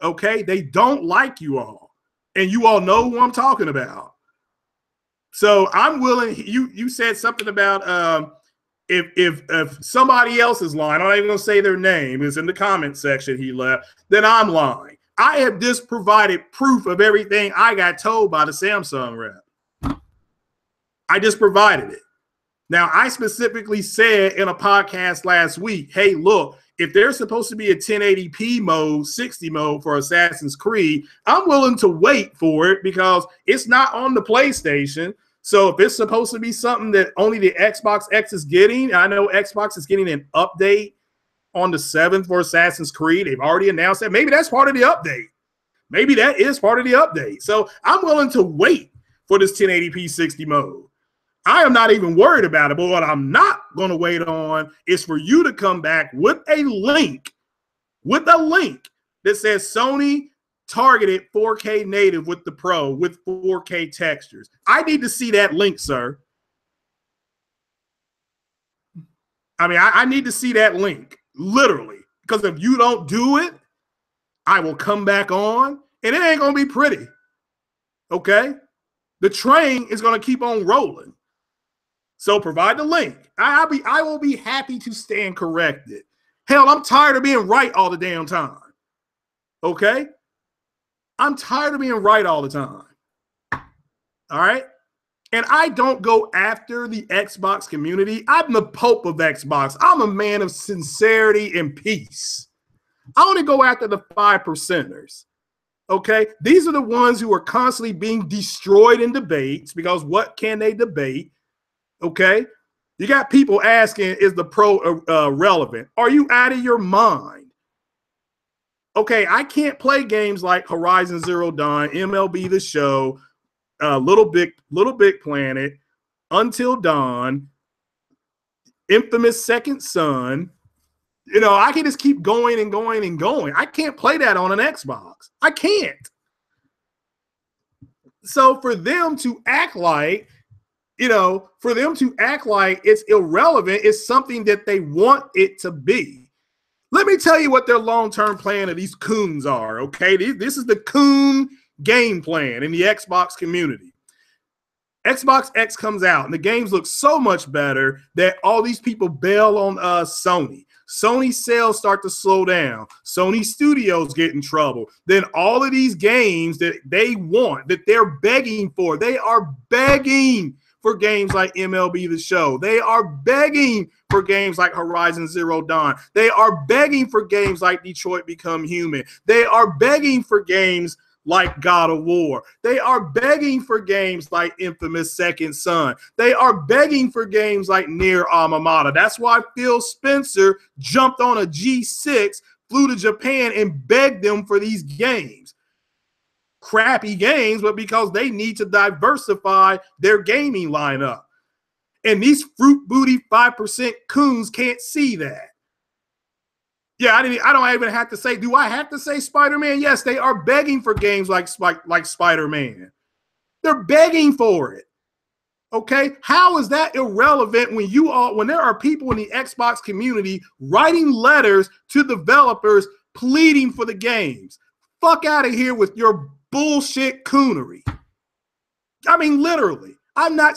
Okay? They don't like you all. And you all know who I'm talking about. So I'm willing. You said something about if somebody else is lying, I'm not even gonna say their name, it's in the comment section he left, then I'm lying. I have just provided proof of everything I got told by the Samsung rep. I just provided it. Now, I specifically said in a podcast last week, hey, look, if there's supposed to be a 1080p mode, 60 mode for Assassin's Creed, I'm willing to wait for it because it's not on the PlayStation. So if it's supposed to be something that only the Xbox X is getting, I know Xbox is getting an update on the 7th for Assassin's Creed. They've already announced that. Maybe that's part of the update. Maybe that is part of the update. So I'm willing to wait for this 1080p 60 mode. I am not even worried about it, but what I'm not going to wait on is for you to come back with a link that says Sony targeted 4K native with the Pro with 4K textures. I need to see that link, sir. I mean, I need to see that link, literally, because if you don't do it, I will come back on, and it ain't going to be pretty, okay? The train is going to keep on rolling. So provide the link. I will be happy to stand corrected. Hell, I'm tired of being right all the damn time. Okay? I'm tired of being right all the time. All right? And I don't go after the Xbox community. I'm the Pope of Xbox. I'm a man of sincerity and peace. I only go after the 5%ers. Okay? These are the ones who are constantly being destroyed in debates because what can they debate? Okay? You got people asking, is the pro relevant? Are you out of your mind? Okay, I can't play games like Horizon Zero Dawn, MLB The Show, Little Big Planet, Until Dawn, Infamous Second Son. You know, I can just keep going and going and going. I can't play that on an Xbox. I can't. So for them to act like, you know, for them to act like it's irrelevant, it's something that they want it to be. Let me tell you what their long-term plan of these coons are, okay? This is the coon game plan in the Xbox community. Xbox X comes out, and the games look so much better that all these people bail on Sony. Sony sales start to slow down. Sony Studios get in trouble. Then all of these games that they want, that they're begging for, they are begging for games like MLB The Show. They are begging for games like Horizon Zero Dawn. They are begging for games like Detroit Become Human. They are begging for games like God of War. They are begging for games like Infamous Second Son. They are begging for games like Nier Automata. That's why Phil Spencer jumped on a G6, flew to Japan, and begged them for these games. Crappy games, but because they need to diversify their gaming lineup. And these fruit booty 5% coons can't see that. Yeah, I don't even have to say, do I have to say Spider-Man? Yes, they are begging for games like Spider-Man. They're begging for it. Okay? How is that irrelevant when there are people in the Xbox community writing letters to developers pleading for the games? Fuck out of here with your bullshit coonery. I mean, literally. I've never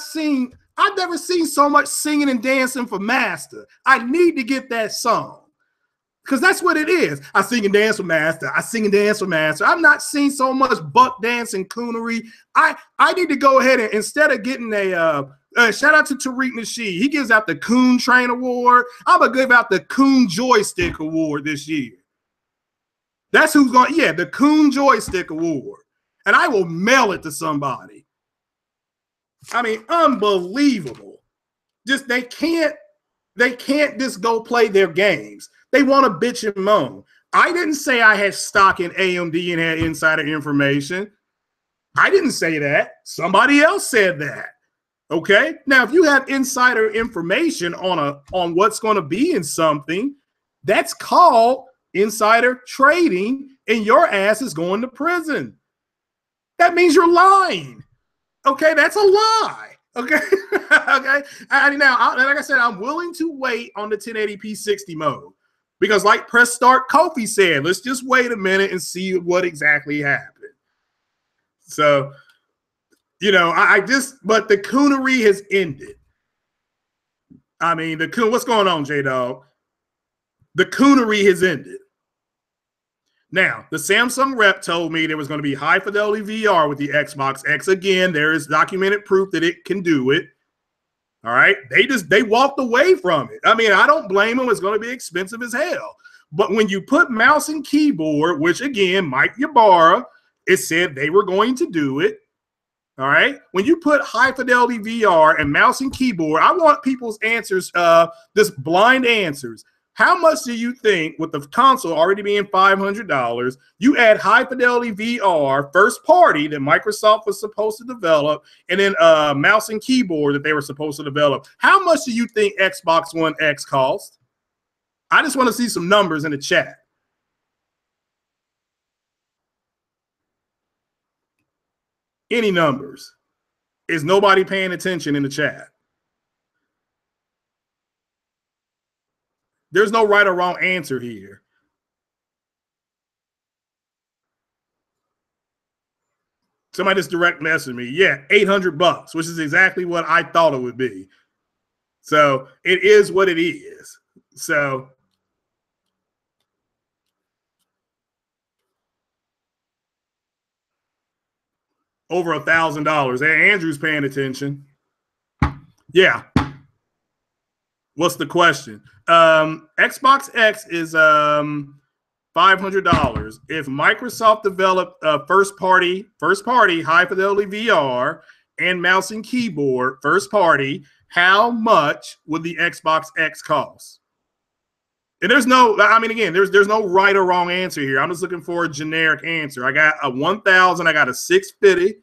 seen so much singing and dancing for Master. I need to get that song. Because that's what it is. I sing and dance for Master. I sing and dance for Master. I've not seen so much buck dance and coonery. I need to go ahead and instead of getting a shout out to Tariq Nasheed. He gives out the Coon Train Award. I'm going to give out the Coon Joystick Award this year. That's who's going, yeah, the Coon Joystick Award. And I will mail it to somebody. I mean, unbelievable. Just they can't just go play their games. They want to bitch and moan. I didn't say I had stock in AMD and had insider information. I didn't say that. Somebody else said that. Okay? Now, if you have insider information on what's going to be in something, that's called insider trading, and your ass is going to prison. That means you're lying. Okay? That's a lie. Okay? Okay? Now, like I said, I'm willing to wait on the 1080p 60 mode. Because like Press Start Kofi said, let's just wait a minute and see what exactly happened. So, you know, but the coonery has ended. I mean, what's going on, J-Dog? The coonery has ended. Now, the Samsung rep told me there was going to be high fidelity VR with the Xbox X. Again, there is documented proof that it can do it. All right. They walked away from it. I mean, I don't blame them. It's going to be expensive as hell. But when you put mouse and keyboard, which again, Mike Ybarra, it said they were going to do it. All right. When you put high fidelity VR and mouse and keyboard, I want people's answers, just blind answers. How much do you think, with the console already being $500, you add high fidelity VR first party that Microsoft was supposed to develop, and then mouse and keyboard that they were supposed to develop? How much do you think Xbox One X cost? I just want to see some numbers in the chat. Any numbers? Is nobody paying attention in the chat? There's no right or wrong answer here. Somebody just direct messaged me. Yeah, $800, which is exactly what I thought it would be. So it is what it is. So over $1,000. Hey, Andrew's paying attention. Yeah. What's the question? Xbox X is $500. If Microsoft developed first party high fidelity VR and mouse and keyboard first party, how much would the Xbox X cost? And there's no, I mean, again, there's no right or wrong answer here. I'm just looking for a generic answer. I got a 1,000, I got a 650,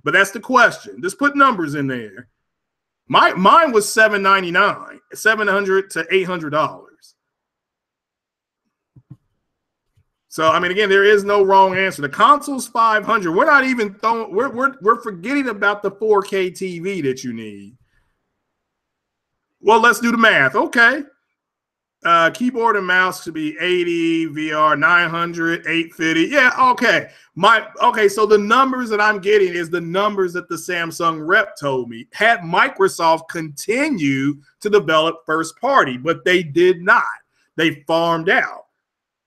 but that's the question. Just put numbers in there. Mine was $799, $700 to $800. So I mean, again, there is no wrong answer. The console's $500. We're not even throwing. We're forgetting about the 4K TV that you need. Well, let's do the math. Okay. Keyboard and mouse should be 80, VR 900, 850. Yeah, okay. So the numbers that I'm getting is the numbers that the Samsung rep told me. Had Microsoft continued to develop first party, but they did not. They farmed out.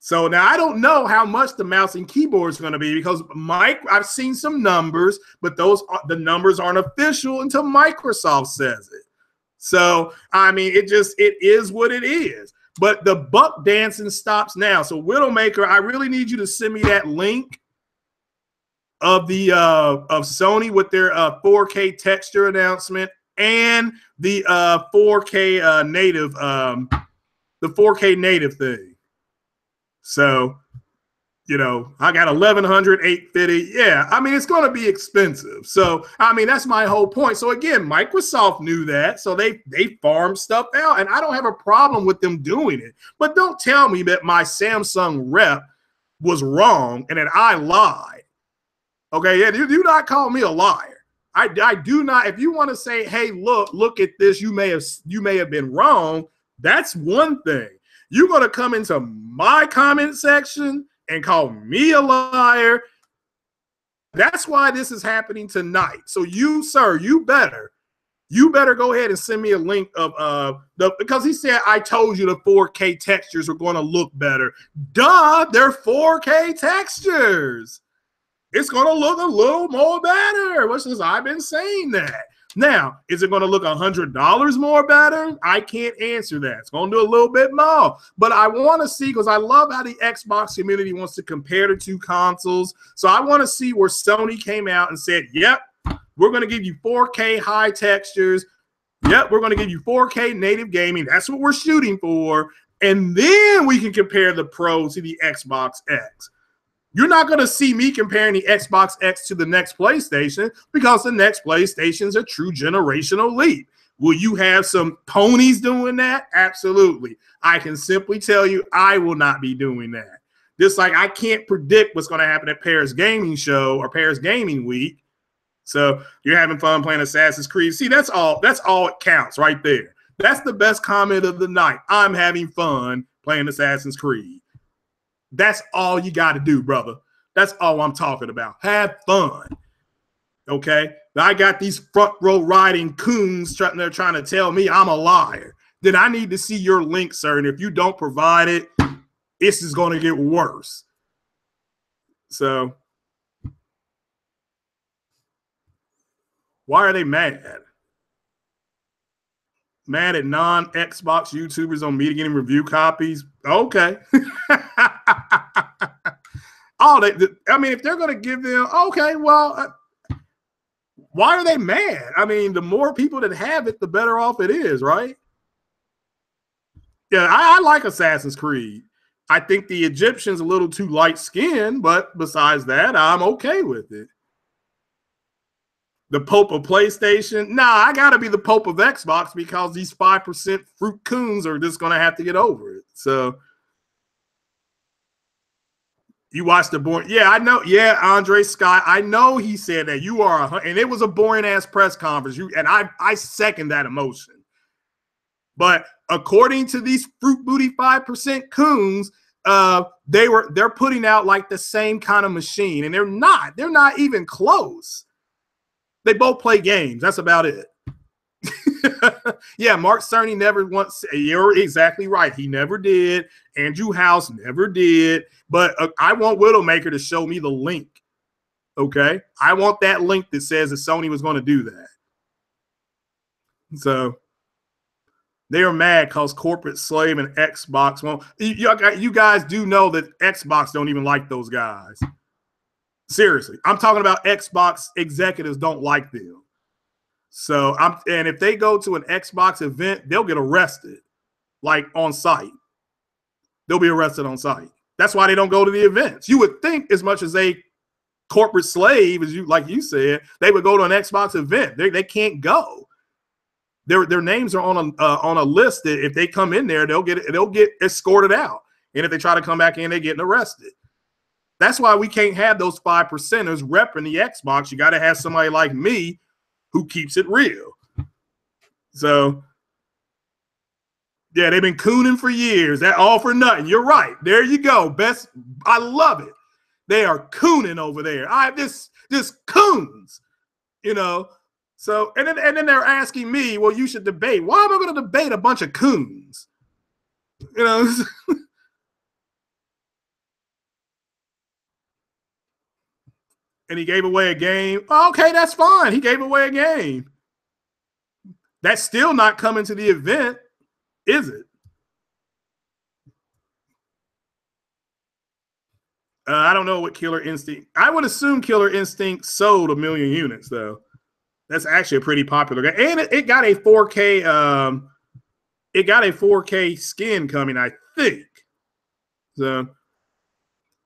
So now I don't know how much the mouse and keyboard is going to be because I've seen some numbers, but the numbers aren't official until Microsoft says it. So I mean, it is what it is. But the buck dancing stops now. So WIDOWMAKER, I really need you to send me that link of the of Sony with their 4K texture announcement and the 4K native the 4K native thing. So, you know, I got 1,100, 850. Yeah, I mean, it's going to be expensive. So, I mean, that's my whole point. So, again, Microsoft knew that. So, they farmed stuff out. And I don't have a problem with them doing it. But don't tell me that my Samsung rep was wrong and that I lied. Okay, yeah, do not call me a liar. I do not. If you want to say, hey, look at this, you may have been wrong. That's one thing. You're going to come into my comment section and call me a liar. That's why this is happening tonight. So you, sir, you better go ahead and send me a link of because he said I told you the 4K textures are going to look better. Duh, they're 4K textures. It's going to look a little more better. What's this? I've been saying that. Now, is it going to look $100 more better? I can't answer that. It's going to do a little bit more. But I want to see, because I love how the Xbox community wants to compare the two consoles. So I want to see where Sony came out and said, yep, we're going to give you 4K high textures. Yep, we're going to give you 4K native gaming. That's what we're shooting for. And then we can compare the Pro to the Xbox X. You're not going to see me comparing the Xbox X to the next PlayStation because the next PlayStation is a true generational leap. Will you have some ponies doing that? Absolutely. I can simply tell you I will not be doing that. Just like I can't predict what's going to happen at Paris Gaming Show or Paris Gaming Week. So you're having fun playing Assassin's Creed. See, that's all it counts right there. That's the best comment of the night. I'm having fun playing Assassin's Creed. That's all you got to do, brother. That's all I'm talking about. Have fun. Okay? I got these front row riding coons trying to tell me I'm a liar. Then I need to see your link, sir. And if you don't provide it, this is going to get worse. So, why are they mad? Mad at non-Xbox YouTubers on media getting review copies? Okay. I mean, if they're going to give them, okay, well, why are they mad? I mean, the more people that have it, the better off it is, right? Yeah, I like Assassin's Creed. I think the Egyptian's a little too light-skinned, but besides that, I'm okay with it. The Pope of PlayStation? Nah, I got to be the Pope of Xbox because these 5% fruit coons are just going to have to get over it. So, you watched the boring. Yeah, I know. Yeah, Andre Scott. I know he said that you are, and it was a boring ass press conference. And I second that emotion. But according to these fruit booty 5% coons, they're putting out like the same kind of machine, and they're not. They're not even close. They both play games. That's about it. Yeah, Mark Cerny never once. You're exactly right. He never did. Andrew House never did. But I want WIDOWMAKER to show me the link Okay, I want that link that says that Sony was going to do that. So they are mad because corporate slave and Xbox won't. You guys do know that Xbox don't even like those guys. Seriously, I'm talking about Xbox executives don't like them. So and if they go to an Xbox event, they'll get arrested, like on site. They'll be arrested on site. That's why they don't go to the events. You would think, as much as they corporate slave, as you like you said, they would go to an Xbox event. They can't go. Their names are on a list that if they come in there, they'll get escorted out. And if they try to come back in, they're getting arrested. That's why we can't have those 5%ers repping the Xbox. You got to have somebody like me who keeps it real. So, yeah, they've been cooning for years. That all for nothing. You're right. There you go. Best. I love it. They are cooning over there. This coons, you know. So, and then they're asking me, well, you should debate. Why am I going to debate a bunch of coons? You know. And he gave away a game. Okay, that's fine. He gave away a game. That's still not coming to the event, is it? I don't know what Killer Instinct. I would assume Killer Instinct sold 1 million units, though. That's actually a pretty popular game, and it got a 4K. It got a 4K skin coming, I think. So,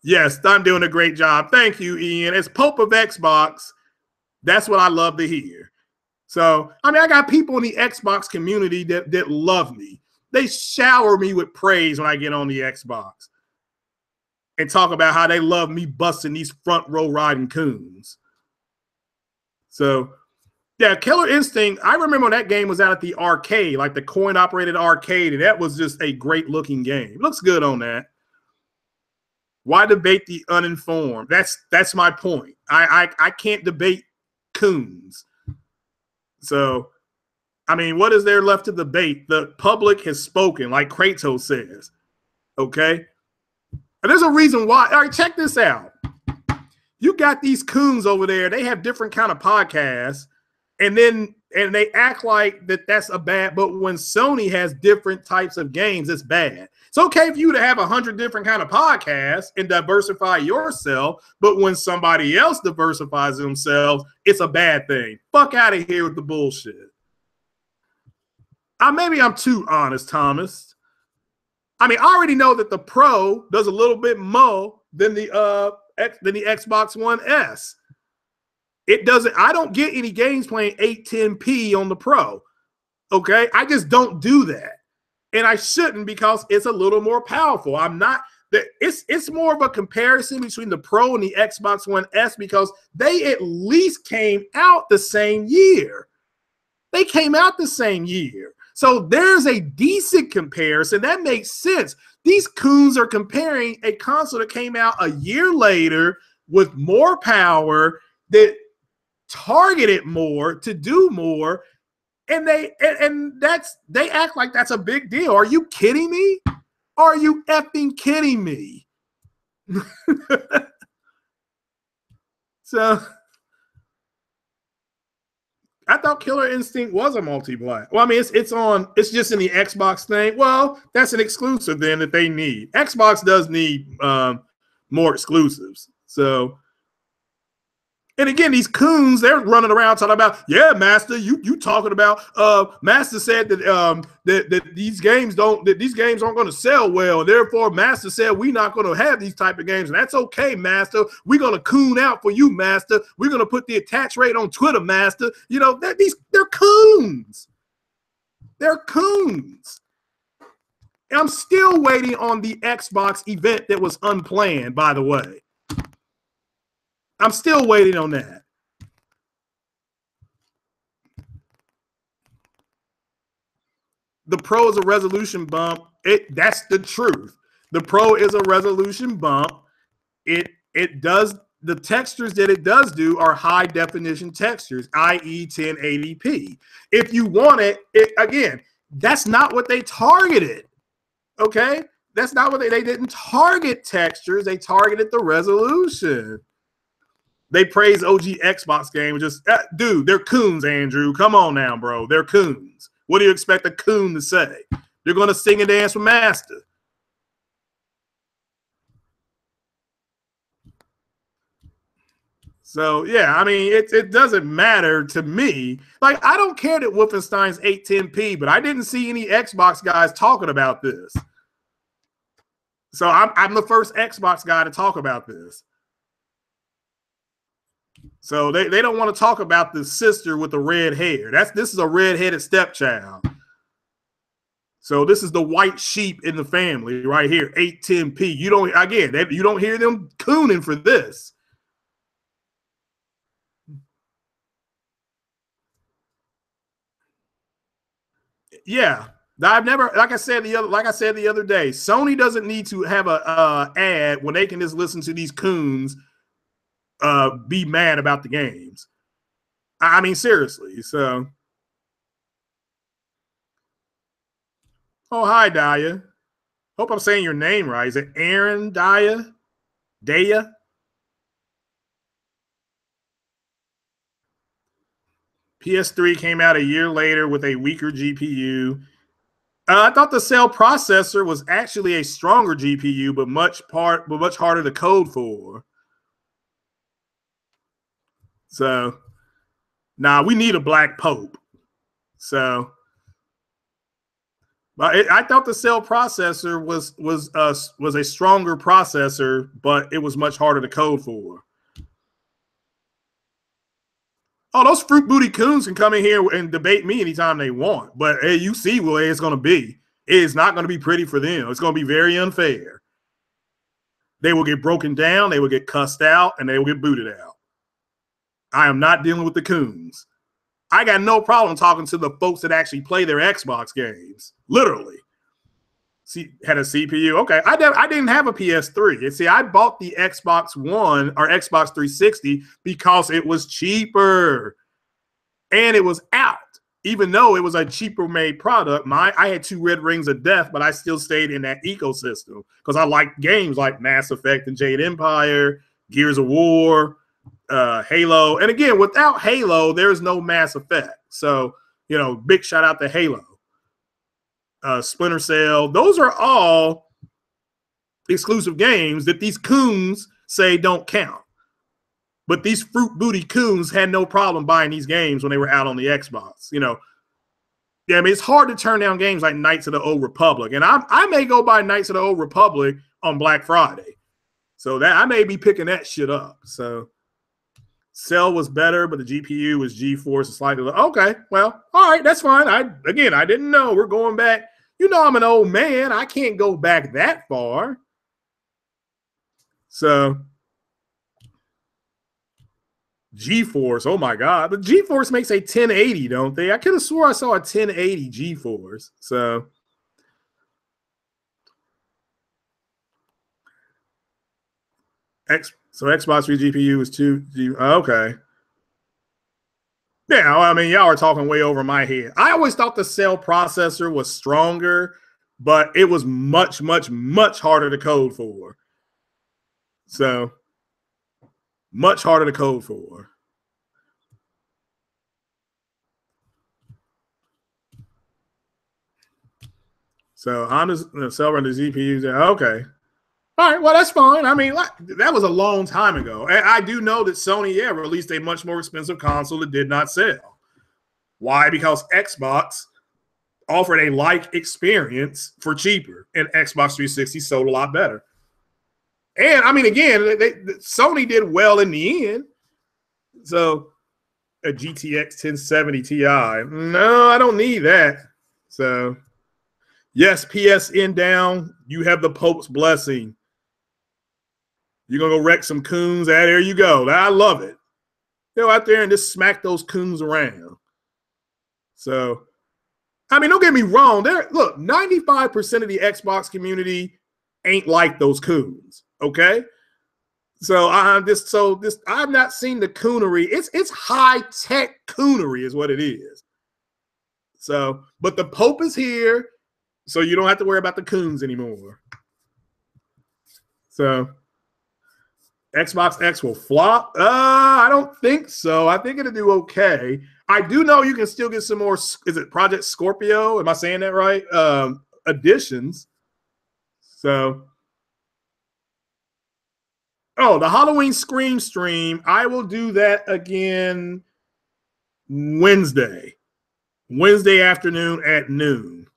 yes, I'm doing a great job. Thank you, Ian. As Pope of Xbox, that's what I love to hear. So, I mean, I got people in the Xbox community that love me. They shower me with praise when I get on the Xbox and talk about how they love me busting these front row riding coons. So, yeah, Killer Instinct, I remember when that game was out at the arcade, like the coin-operated arcade, and that was just a great-looking game. It looks good on that. Why debate the uninformed? That's my point. I can't debate coons. So, I mean, what is there left to debate? The public has spoken, like Kratos says. Okay? And there's a reason why. All right, check this out. You got these coons over there. They have different kind of podcasts. And they act like that's a bad, but when Sony has different types of games, it's bad. It's okay for you to have 100 different kind of podcasts and diversify yourself, but when somebody else diversifies themselves, it's a bad thing. Fuck out of here with the bullshit. Maybe I'm too honest, Thomas. I mean, I already know that the Pro does a little bit more than the Xbox One S. It doesn't. I don't get any games playing 810p on the Pro. Okay, I just don't do that, and I shouldn't because it's a little more powerful. I'm not. It's more of a comparison between the Pro and the Xbox One S because they at least came out the same year. They came out the same year, so there's a decent comparison that makes sense. These coons are comparing a console that came out a year later with more power that targeted more to do more, and they act like that's a big deal. Are you kidding me? Are you effing kidding me? So I thought Killer Instinct was a multi-plat. Well, I mean, it's just in the Xbox thing. Well, that's an exclusive then that they need. Xbox does need more exclusives. So, and again, these coons, they're running around talking about, yeah, Master, you talking about Master said that these games aren't going to sell well, and therefore Master said we're not going to have these type of games, and that's okay, Master. We're going to coon out for you, Master. We're going to put the attach rate on Twitter, Master. You know, they're coons. They're coons. And I'm still waiting on the Xbox event that was unplanned, by the way. I'm still waiting on that. The Pro is a resolution bump. That's the truth. The Pro is a resolution bump. It does the textures that it does do are high definition textures, i.e. 1080p. If you want it, again, that's not what they targeted. Okay? That's not what they didn't target textures. They targeted the resolution. They praise OG Xbox game. Just dude, they're coons, Andrew. Come on now, bro. They're coons. What do you expect a coon to say? They're going to sing and dance with Master. So, yeah, I mean, it doesn't matter to me. Like, I don't care that Wolfenstein's 810p, but I didn't see any Xbox guys talking about this. So I'm the first Xbox guy to talk about this. So they don't want to talk about the sister with the red hair. This is a red-headed stepchild. So this is the white sheep in the family right here, 810p. You don't hear them cooning for this. Yeah, I've never, like I said the other day, Sony doesn't need to have a ad when they can just listen to these coons be mad about the games. I mean, seriously. So, oh, hi, Daya. Hope I'm saying your name right. Is it Aaron Daya? Daya? PS3 came out a year later with a weaker GPU. I thought the cell processor was actually a stronger GPU, but much harder to code for. So, we need a black pope. So, but I thought the cell processor was a stronger processor, but it was much harder to code for. Oh, those fruit booty coons can come in here and debate me anytime they want. But hey, you see the way it's going to be. It's not going to be pretty for them. It's going to be very unfair. They will get broken down, they will get cussed out, and they will get booted out. I am not dealing with the coons. I got no problem talking to the folks that actually play their Xbox games. Literally. See, had a CPU. Okay, I didn't have a PS3. And see, I bought the Xbox One or Xbox 360 because it was cheaper. And it was out. Even though it was a cheaper made product, I had 2 red rings of death, but I still stayed in that ecosystem because I liked games like Mass Effect and Jade Empire, Gears of War, Halo. And again, without Halo, there's no Mass Effect. So, big shout out to Halo. Splinter Cell, those are all exclusive games that these coons say don't count. But these fruit booty coons had no problem buying these games when they were out on the Xbox. Yeah, I mean, it's hard to turn down games like Knights of the Old Republic. And I may go buy Knights of the Old Republic on Black Friday. So that I may be picking that shit up. So Cell was better, but the GPU was GeForce slightly. Okay, well, all right, that's fine. I didn't know. We're going back. I'm an old man. I can't go back that far. So GeForce, oh my God. But GeForce makes a 1080, don't they? I could have swore I saw a 1080 GeForce. So Xbox 3 GPU is 2. Okay. Yeah, I mean, y'all are talking way over my head. I always thought the cell processor was stronger, but it was much, much, much harder to code for. So, much harder to code for. So, Honda's cell run the GPUs. Okay. All right, well, that's fine. I mean, that was a long time ago. And I do know that Sony, released a much more expensive console that did not sell. Why? Because Xbox offered a like experience for cheaper, and Xbox 360 sold a lot better. And, I mean, again, Sony did well in the end. So, a GTX 1070 Ti. No, I don't need that. So, yes, PSN down. You have the Pope's blessing. You're going to go wreck some coons. There you go. I love it. Go out there and just smack those coons around. So, I mean, don't get me wrong. Look, 95% of the Xbox community ain't like those coons. Okay? So, I've not seen the coonery. It's high-tech coonery is what it is. So, but the Pope is here, so you don't have to worry about the coons anymore. So, Xbox X will flop? I don't think so. I think it'll do okay. I do know you can still get some more. Is it Project Scorpio? Am I saying that right? Additions. So, oh, the Halloween Scream stream. I will do that again Wednesday afternoon at noon.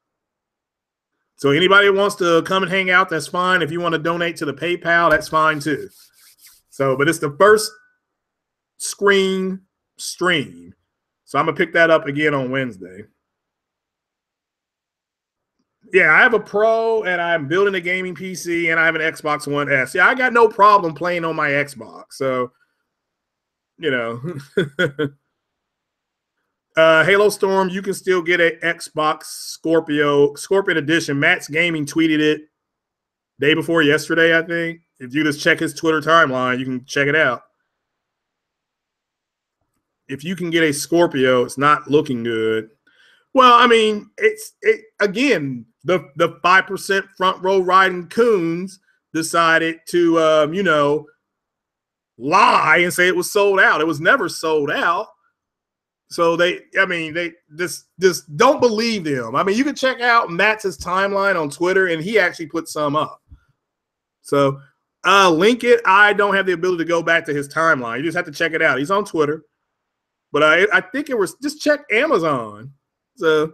So anybody who wants to come and hang out, that's fine. If you want to donate to the PayPal, that's fine too. So, but it's the first Scream stream. So I'm going to pick that up again on Wednesday. Yeah, I have a Pro and I'm building a gaming PC and I have an Xbox One S. Yeah, I got no problem playing on my Xbox. So, you know, Halo Storm, you can still get an Xbox Scorpion Edition. Matt's Gaming tweeted it day before yesterday, I think. If you just check his Twitter timeline, you can check it out. If you can get a Scorpio, it's not looking good. Well, I mean, again, the 5% front row riding coons decided to, you know, lie and say it was sold out. It was never sold out. So they just don't believe them. I mean, you can check out Matt's timeline on Twitter, and he actually put some up. So link it. I don't have the ability to go back to his timeline. You just have to check it out. He's on Twitter. But I think it was just check Amazon. So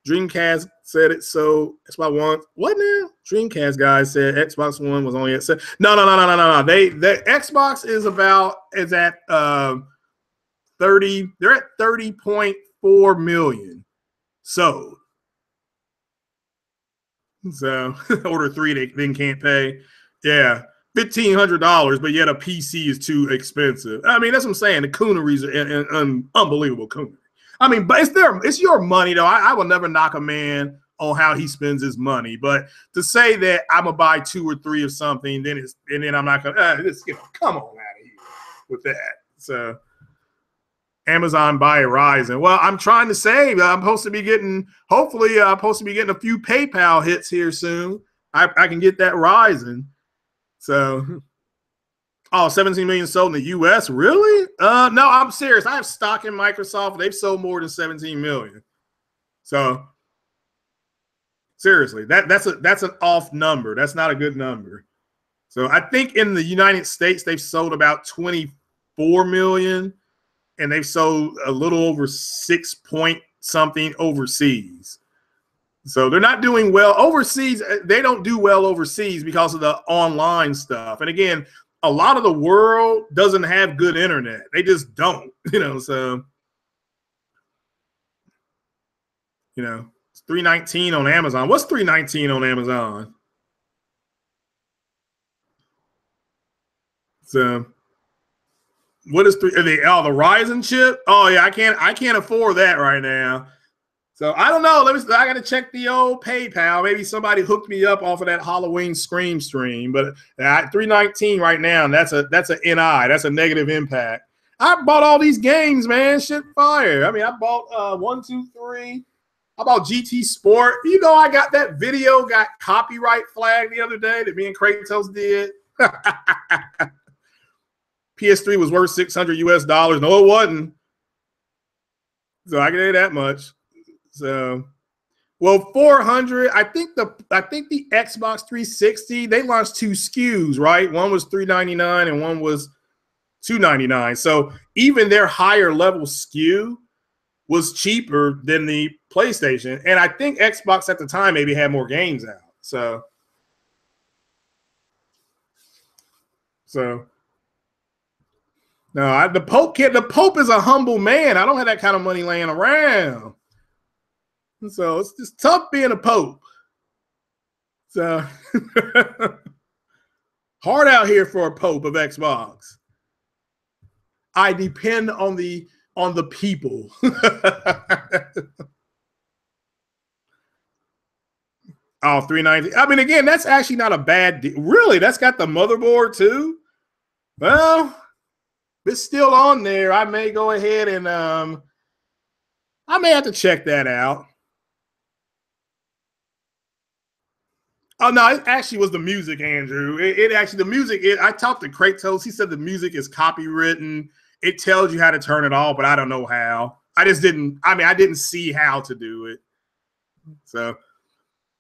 Dreamcast said it. So Xbox One. What now? Dreamcast guys said Xbox One was only at no. The Xbox is at 30. They're at 30.4 million sold. So order 3 they then can't pay. Yeah. $1,500, but yet a PC is too expensive. I mean, that's what I'm saying. The cooneries are unbelievable coonery. I mean, but it's your money, though. I will never knock a man on how he spends his money. But to say that I'm going to buy 2 or 3 of something, then I'm not going to, come on out of here with that. So Amazon buy Ryzen. Well, I'm trying to save. I'm supposed to be getting, hopefully, I'm supposed to be getting a few PayPal hits here soon. I can get that Ryzen. So, 17 million sold in the U.S. Really? No, I'm serious. I have stock in Microsoft. They've sold more than 17 million. So, seriously, that's an off number. That's not a good number. So, I think in the United States they've sold about 24 million, and they've sold a little over 6 point something overseas. So they're not doing well overseas. They don't do well overseas because of the online stuff. And again, a lot of the world doesn't have good internet. They just don't, so, it's $319 on Amazon. What's $319 on Amazon? So what is the Ryzen chip? Oh yeah, I can't afford that right now. So I don't know. I got to check the old PayPal. Maybe somebody hooked me up off of that Halloween Scream stream. But $319 right now, and that's a NI. That's a negative impact. I bought all these games, man. Shit fire. I mean, I bought 1, 2, 3. I bought GT Sport. I got that video got copyright flagged the other day that me and Kratos did. PS3 was worth $600 US. No, it wasn't. So I can say that much. So, well, 400. I think the Xbox 360, they launched 2 SKUs, right? One was $399 and one was $299. So even their higher level SKU was cheaper than the PlayStation. And I think Xbox at the time maybe had more games out. So no, the Pope is a humble man. I don't have that kind of money laying around. So it's just tough being a Pope. So hard out here for a Pope of Xbox. I depend on the people. Oh, $390. I mean, again, that's actually not a bad deal. Really, that's got the motherboard too. Well, it's still on there. I may go ahead and I may have to check that out. Oh no, it actually was the music, Andrew. It actually the music. I talked to Kratos. He said the music is copywritten. It tells you how to turn it off, but I don't know how. I just didn't. I mean, I didn't see how to do it. So,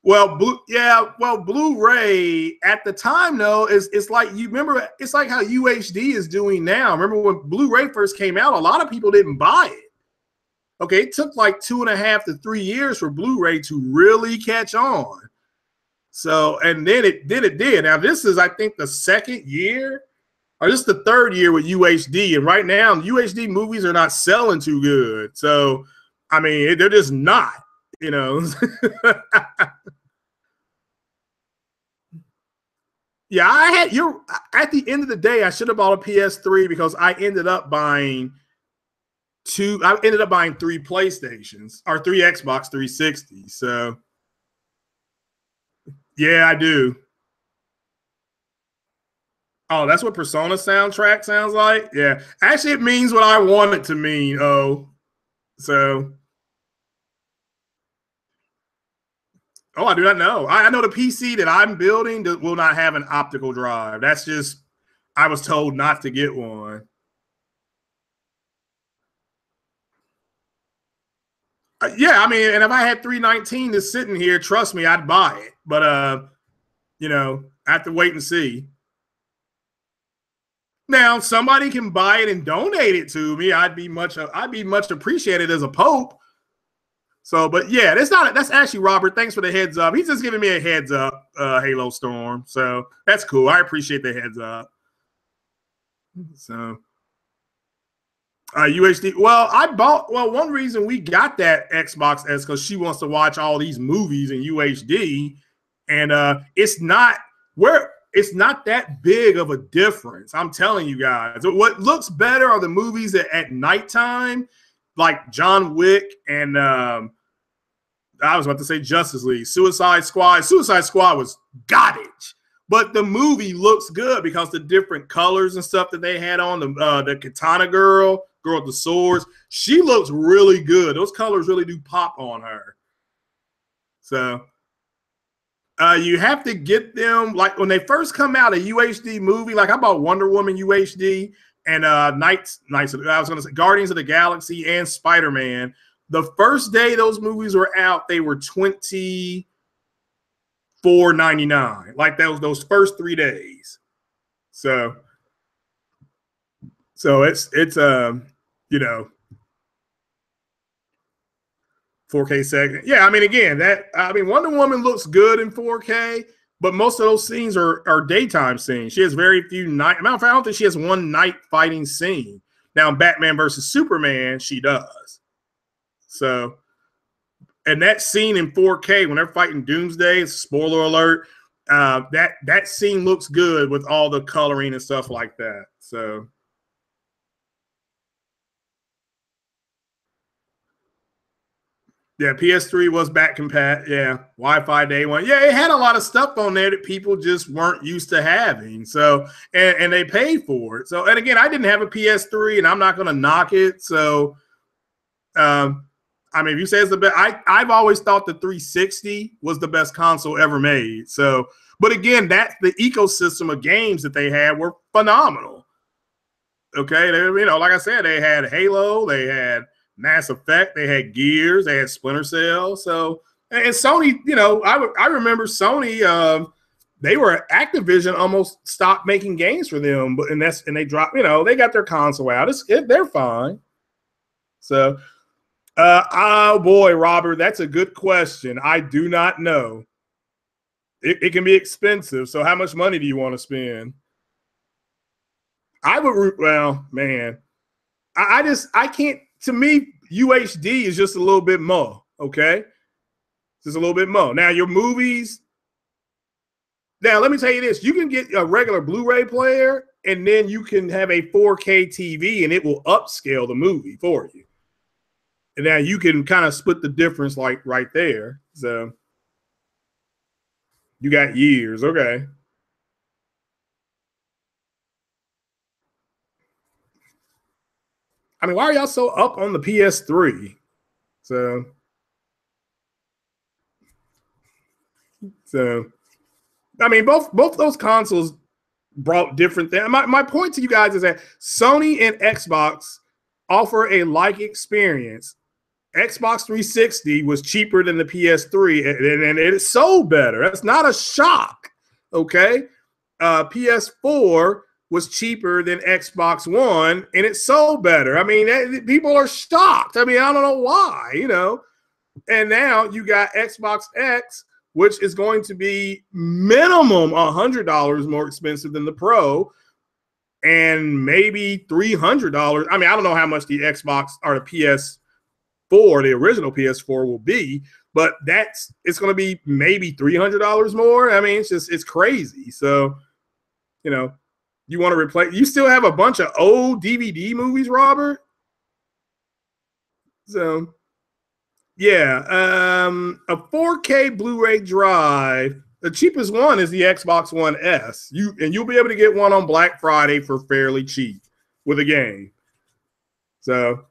well, Blu-ray at the time though is it's like you remember. It's like how UHD is doing now. Remember when Blu-ray first came out? A lot of people didn't buy it. Okay, it took like 2.5 to 3 years for Blu-ray to really catch on. So, and then it did. Now, this is, I think, the second year, or this is the third year with UHD. And right now, UHD movies are not selling too good. So, I mean, they're just not, you know. Yeah, at the end of the day, I should have bought a PS3 because I ended up buying three PlayStations or three Xbox 360. So, yeah, I do. Oh, that's what Persona soundtrack sounds like? Yeah. Actually, it means what I want it to mean. Oh, so. Oh, I do not know. I know the PC that I'm building will not have an optical drive. That's just, I was told not to get one. Yeah, I mean, and if I had 319 that's sitting here, trust me, I'd buy it. But, I have to wait and see. Now, somebody can buy it and donate it to me. I'd be much appreciated as a pope. So, but yeah, that's actually Robert. Thanks for the heads up. He's just giving me a heads up, Halo Storm. So that's cool. I appreciate the heads up. So, UHD. One reason we got that Xbox is because she wants to watch all these movies in UHD, and it's not that big of a difference. I'm telling you guys. What looks better are the movies at nighttime, like John Wick and I was about to say Justice League, Suicide Squad. Suicide Squad was garbage, but the movie looks good because the different colors and stuff that they had on the Katana girl with the swords. She looks really good. Those colors really do pop on her. So you have to get them like when they first come out, a UHD movie. Like I bought Wonder Woman UHD and I was going to say Guardians of the Galaxy and Spider-Man. The first day those movies were out, they were $24.99. Like those first 3 days. So it's 4K second. Yeah, I mean, again, Wonder Woman looks good in 4K, but most of those scenes are daytime scenes. She has very few night. Matter of fact, I don't think she has one night fighting scene. Now, in Batman versus Superman, she does. So, and that scene in 4K when they're fighting Doomsday, spoiler alert, that scene looks good with all the coloring and stuff like that. So, yeah, PS3 was back compat. Yeah, Wi-Fi day one. Yeah, it had a lot of stuff on there that people just weren't used to having. So, and they paid for it. So, and again, I didn't have a PS3, and I'm not going to knock it. So, I mean, if you say it's the best, I've always thought the 360 was the best console ever made. So, but again, that's the ecosystem of games that they had were phenomenal. Okay, like I said, they had Halo, they had Mass Effect, they had Gears, they had Splinter Cell. So, and Sony, I remember Sony. They were Activision almost stopped making games for them, and they dropped. They got their console out. They're fine. So. Oh boy, Robert, that's a good question. I do not know. It can be expensive. So how much money do you want to spend? Man, I can't, to me, UHD is just a little bit more. Okay. Just a little bit more. Now your movies. Now, let me tell you this. You can get a regular Blu-ray player and then you can have a 4K TV and it will upscale the movie for you. And now you can kind of split the difference like right there. So you got years. Okay. I mean, why are y'all so up on the PS3? So I mean, both those consoles brought different things. My point to you guys is that Sony and Xbox offer a like experience. Xbox 360 was cheaper than the PS3, and it sold better. That's not a shock, okay? PS4 was cheaper than Xbox One, and it sold better. I mean, people are shocked. I mean, I don't know why, you know. And now you got Xbox X, which is going to be minimum $100 more expensive than the Pro, and maybe $300. I mean, I don't know how much the Xbox or the PS4, the original PS4, will be, but it's going to be maybe $300 more. I mean, it's crazy. So, you know, you want to replace? You still have a bunch of old DVD movies, Robert. So, yeah, a 4K Blu-ray drive. The cheapest one is the Xbox One S. You'll be able to get one on Black Friday for fairly cheap with a game. So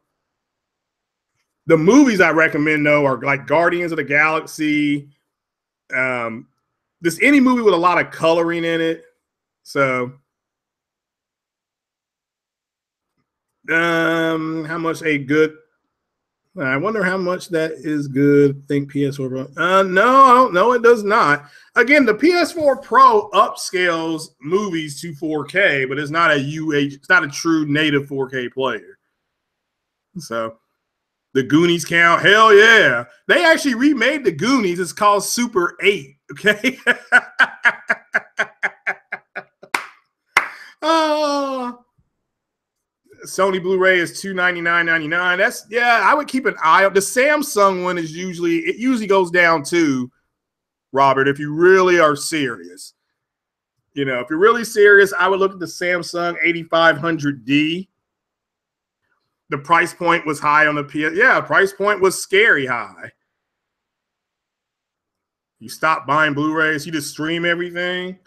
the movies I recommend though are like Guardians of the Galaxy. Just any movie with a lot of coloring in it. So how much a good? I wonder how much that is good. Think PS4 Pro. No, it does not. Again, the PS4 Pro upscales movies to 4K, but it's not it's not a true native 4K player. So the Goonies count. Hell yeah. They actually remade the Goonies. It's called Super 8. Okay. Oh. Sony Blu-ray is $299.99. That's, yeah, I would keep an eye on. The Samsung one is usually goes down too, Robert, if you really are serious. You know, if you're really serious, I would look at the Samsung 8500D. The price point was high on the PS. Yeah, price point was scary high. You stop buying Blu-rays, you just stream everything.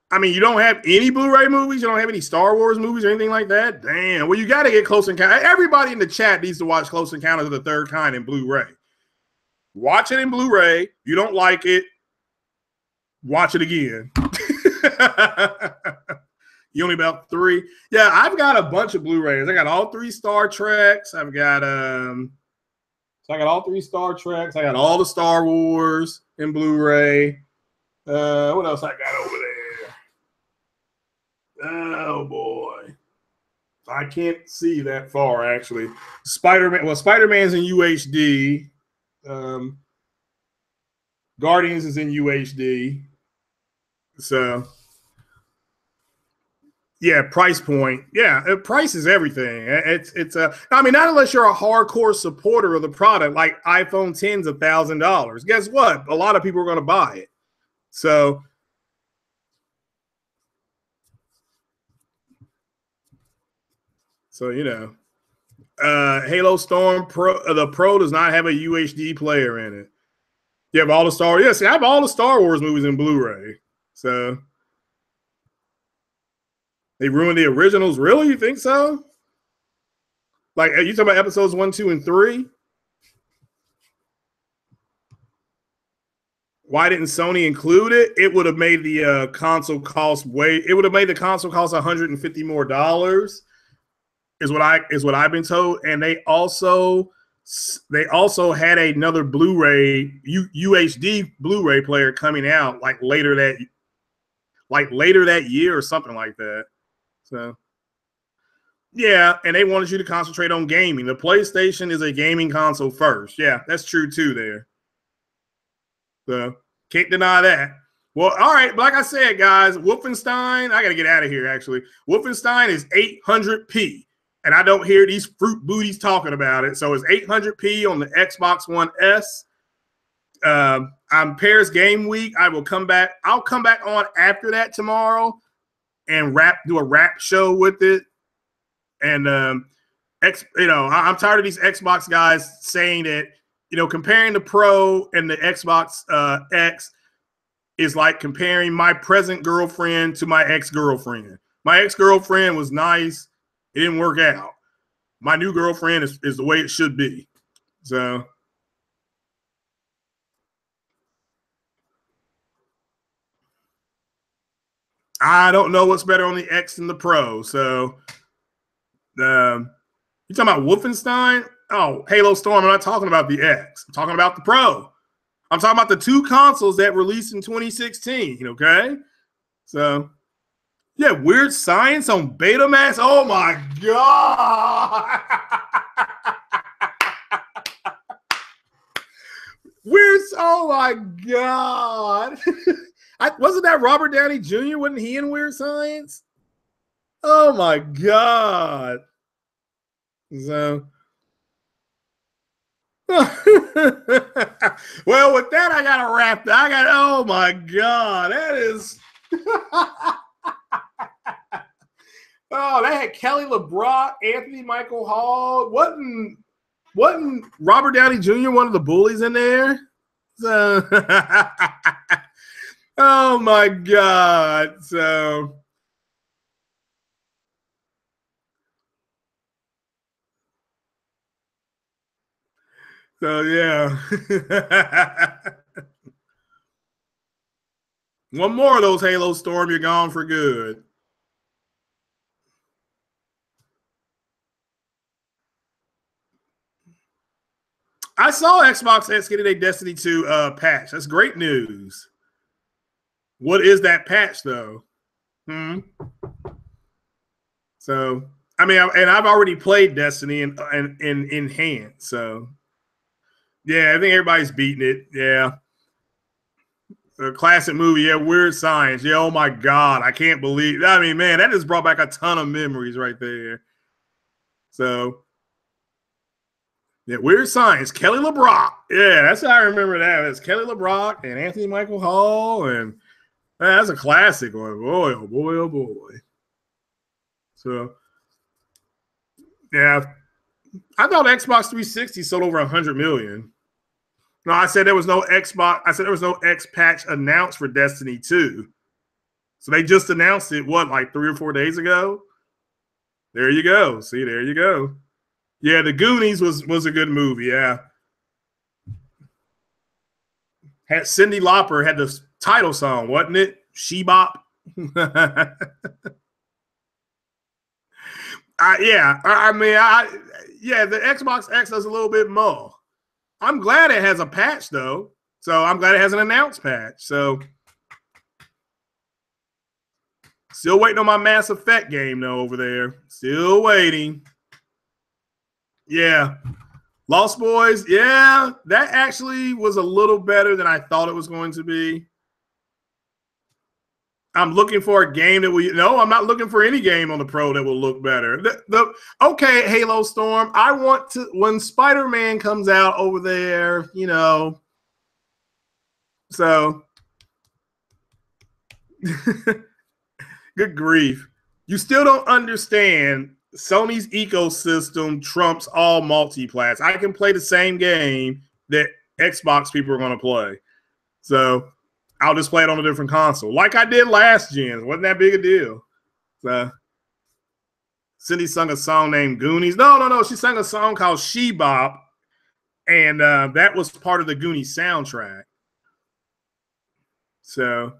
I mean, you don't have any Blu-ray movies? You don't have any Star Wars movies or anything like that? Damn. Well, you got to get Close Encounters. Everybody in the chat needs to watch Close Encounters of the Third Kind in Blu-ray. Watch it in Blu-ray. You don't like it, watch it again. You only about 3. Yeah, I've got a bunch of Blu-rays. I got all 3 Star Treks. I got all 3 Star Treks. I got all the Star Wars in Blu-ray. What else I got over there? Oh boy, I can't see that far actually. Spider-Man. Well, Spider-Man's in UHD. Guardians is in UHD. So yeah, price point. Yeah, price is everything. It's I mean, not unless you're a hardcore supporter of the product, like iPhone 10's $1,000. Guess what? A lot of people are going to buy it. So you know, Halo Storm Pro, the Pro does not have a UHD player in it. You have all the Star. Yes, I have all the Star Wars movies in Blu-ray. So they ruined the originals. Really? You think so? Like, are you talking about episodes 1, 2, and 3? Why didn't Sony include it? It would have made the console cost It would have made the console cost $150 more. Is what I've been told, and they also had another Blu-ray UHD Blu-ray player coming out like later that year or something like that. So yeah, and they wanted you to concentrate on gaming. The PlayStation is a gaming console first. Yeah, that's true too there. So can't deny that. Well, all right, like I said, guys, Wolfenstein, I got to get out of here actually. Wolfenstein is 800p. And I don't hear these fruit booties talking about it. So it's 800p on the Xbox One S. On Paris Game Week, I'll come back on after that tomorrow and do a rap show with it. And I'm tired of these Xbox guys saying that, comparing the Pro and the Xbox X is like comparing my present girlfriend to my ex-girlfriend. My ex-girlfriend was nice. It didn't work out. My new girlfriend is the way it should be. So I don't know what's better on the X than the Pro. So, you talking about Wolfenstein? Oh, Halo Storm. I'm not talking about the X. I'm talking about the Pro. I'm talking about the two consoles that released in 2016. Okay, so yeah, Weird Science on Betamax. Oh my god. Oh my god. Wasn't that Robert Downey Jr.? Wasn't he in Weird Science? Oh my god. So well, with that, I gotta wrap that. Oh my god, that is oh, they had Kelly LeBrock, Anthony Michael Hall. Wasn't Robert Downey Jr. one of the bullies in there? So oh my god. So yeah. One more of those Halo Storm, you're gone for good. I saw Xbox X getting a Destiny 2 patch. That's great news. What is that patch, though? So, I mean, and I've already played Destiny in Enhanced. So, yeah, I think everybody's beating it. Yeah. A classic movie. Yeah, Weird Science. Yeah, oh my God. I can't believe. I mean, man, that just brought back a ton of memories right there. So, yeah, Weird Science, Kelly LeBrock. Yeah, that's how I remember that. It's Kelly LeBrock and Anthony Michael Hall, and man, that's a classic one. Boy, oh boy, oh boy. So, yeah, I thought Xbox 360 sold over 100 million. No, I said there was no Xbox. I said there was no X patch announced for Destiny 2. So they just announced it, what, like 3 or 4 days ago? There you go. See, there you go. Yeah, The Goonies was a good movie, yeah. Had Cyndi Lauper had the title song, wasn't it? She Bop. Yeah, the Xbox X does a little bit more. I'm glad it has a patch, though. So I'm glad it has an announced patch. So still waiting on my Mass Effect game, though, over there. Still waiting. Yeah. Lost Boys, yeah, that actually was a little better than I thought it was going to be. I'm looking for a game that I'm not looking for any game on the Pro that will look better. Okay, Halo Storm, I want to, when Spider-Man comes out over there, so good grief. You still don't understand Sony's ecosystem trumps all multiplats. I can play the same game that Xbox people are going to play. So I'll just play it on a different console, like I did last gen. Wasn't that big a deal? So Cindy sung a song named Goonies. No. She sang a song called She Bop, and that was part of the Goonies soundtrack. So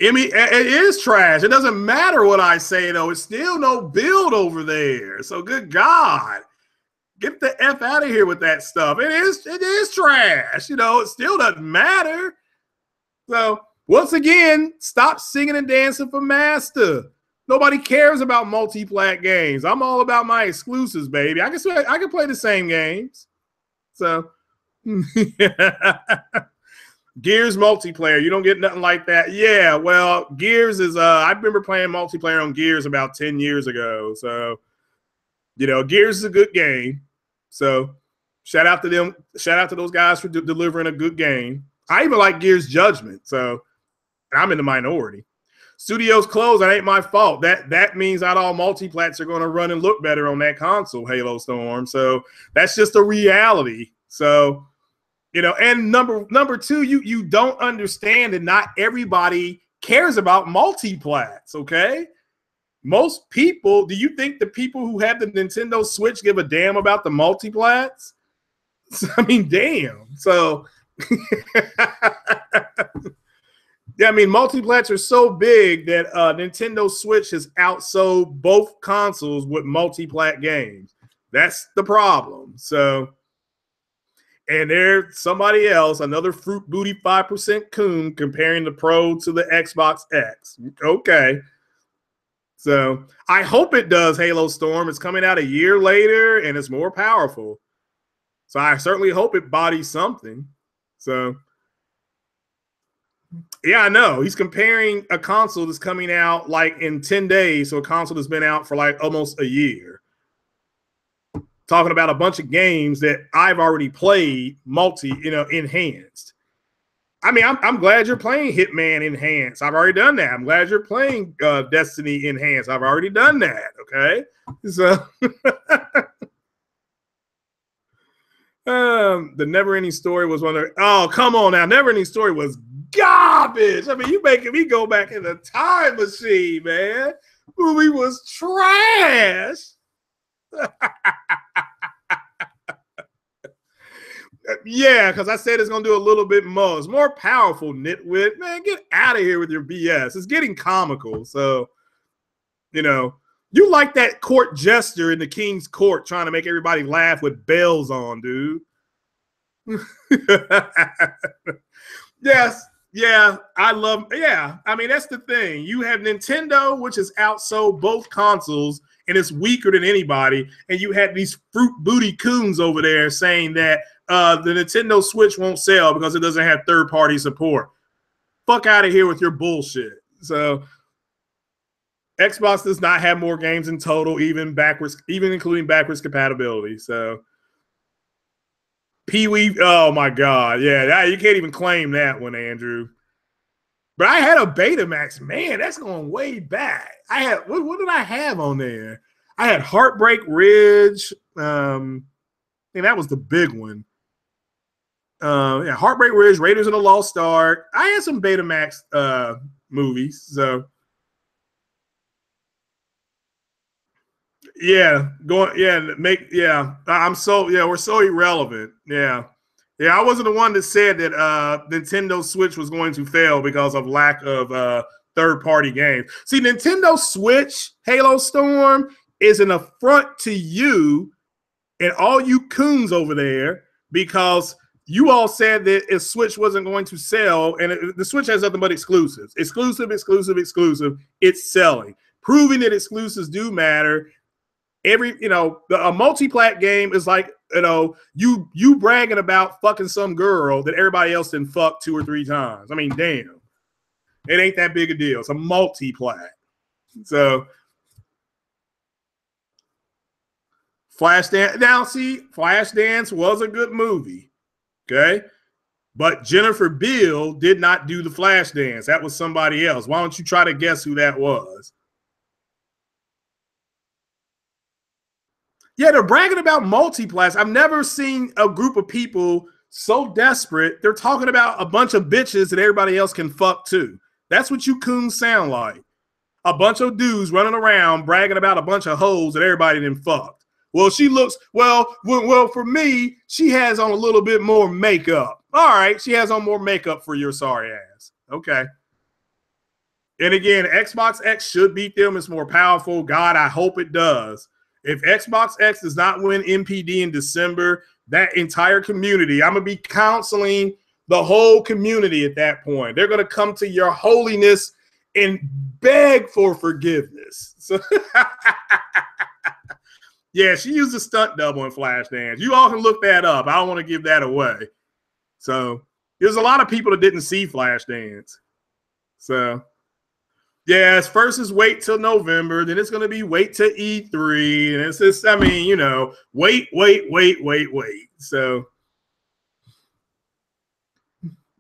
I mean, it is trash. It doesn't matter what I say, though. It's still no build over there. So good God. Get the F out of here with that stuff. It is trash. It still doesn't matter. So once again, stop singing and dancing for Master. Nobody cares about multi-plat games. I'm all about my exclusives, baby. I can play the same games. So Gears multiplayer, you don't get nothing like that. Yeah, well, Gears is I remember playing multiplayer on Gears about 10 years ago. So, Gears is a good game. So, shout out to them. Shout out to those guys for delivering a good game. I even like Gears Judgment. So, I'm in the minority. Studios closed. That ain't my fault. That means not all multiplats are going to run and look better on that console, Halo Storm. So, that's just a reality. So, and number two, you don't understand that not everybody cares about multiplats, okay? Most people, do you think the people who have the Nintendo Switch give a damn about the multiplats? I mean, damn. So, Yeah, I mean, multiplats are so big that Nintendo Switch has outsold both consoles with multiplat games. That's the problem. So, and there's somebody else, another fruit booty 5% coon, comparing the Pro to the Xbox X. Okay. So I hope it does, Halo Storm. It's coming out a year later and it's more powerful. So I certainly hope it bodies something. So yeah, I know. He's comparing a console that's coming out like in 10 days to a console that's been out for like almost a year. Talking about a bunch of games that I've already played enhanced. I mean, I'm glad you're playing Hitman Enhanced. I've already done that. I'm glad you're playing Destiny Enhanced. I've already done that. Okay. So the Never Ending Story was one of the, oh, come on now. Never Ending Story was garbage. I mean, you making me go back in the time machine, man. Movie was trash. Yeah, because I said it's going to do a little bit more. It's more powerful, nitwit. Man, get out of here with your BS. It's getting comical. So, you like that court jester in the king's court trying to make everybody laugh with bells on, dude. Yes. Yeah, I mean, that's the thing. You have Nintendo, which has outsold both consoles, and it's weaker than anybody. And you had these fruit booty coons over there saying that the Nintendo Switch won't sell because it doesn't have third-party support. Fuck out of here with your bullshit. So Xbox does not have more games in total, even including backwards compatibility. So Pee-wee, oh my God. Yeah, you can't even claim that one, Andrew. But I had a Betamax. Man, that's going way back. I had, what did I have on there? I had Heartbreak Ridge. And that was the big one. Yeah, Heartbreak Ridge, Raiders of the Lost Ark. I had some Betamax movies. So yeah, we're so irrelevant. Yeah, I wasn't the one that said that Nintendo Switch was going to fail because of lack of third-party games. See, Nintendo Switch Halo Storm is an affront to you and all you coons over there, because you all said that if Switch wasn't going to sell, and the Switch has nothing but exclusives. Exclusive. It's selling, proving that exclusives do matter. A multi-plat game is like, you bragging about fucking some girl that everybody else didn't fuck 2 or 3 times. I mean, damn. It ain't that big a deal. It's a multi-plat. So Flashdance. Now, see, Flashdance was a good movie. Okay. But Jennifer Beal did not do the Flashdance. That was somebody else. Why don't you try to guess who that was? Yeah, they're bragging about multiplats. I've never seen a group of people so desperate. They're talking about a bunch of bitches that everybody else can fuck too. That's what you coons sound like. A bunch of dudes running around bragging about a bunch of hoes that everybody didn't fuck. Well, she looks, well, for me, she has on a little bit more makeup. All right, she has on more makeup for your sorry ass. Okay. And again, Xbox X should beat them. It's more powerful. God, I hope it does. If Xbox X does not win MPD in December, that entire community, I'm going to be counseling the whole community at that point. They're going to come to your holiness and beg for forgiveness. So, yeah, she used a stunt double in Flashdance. You all can look that up. I don't want to give that away. So there's a lot of people that didn't see Flashdance. So yeah, first is wait till November. Then it's going to be wait till E3. And it's just, I mean, wait. So,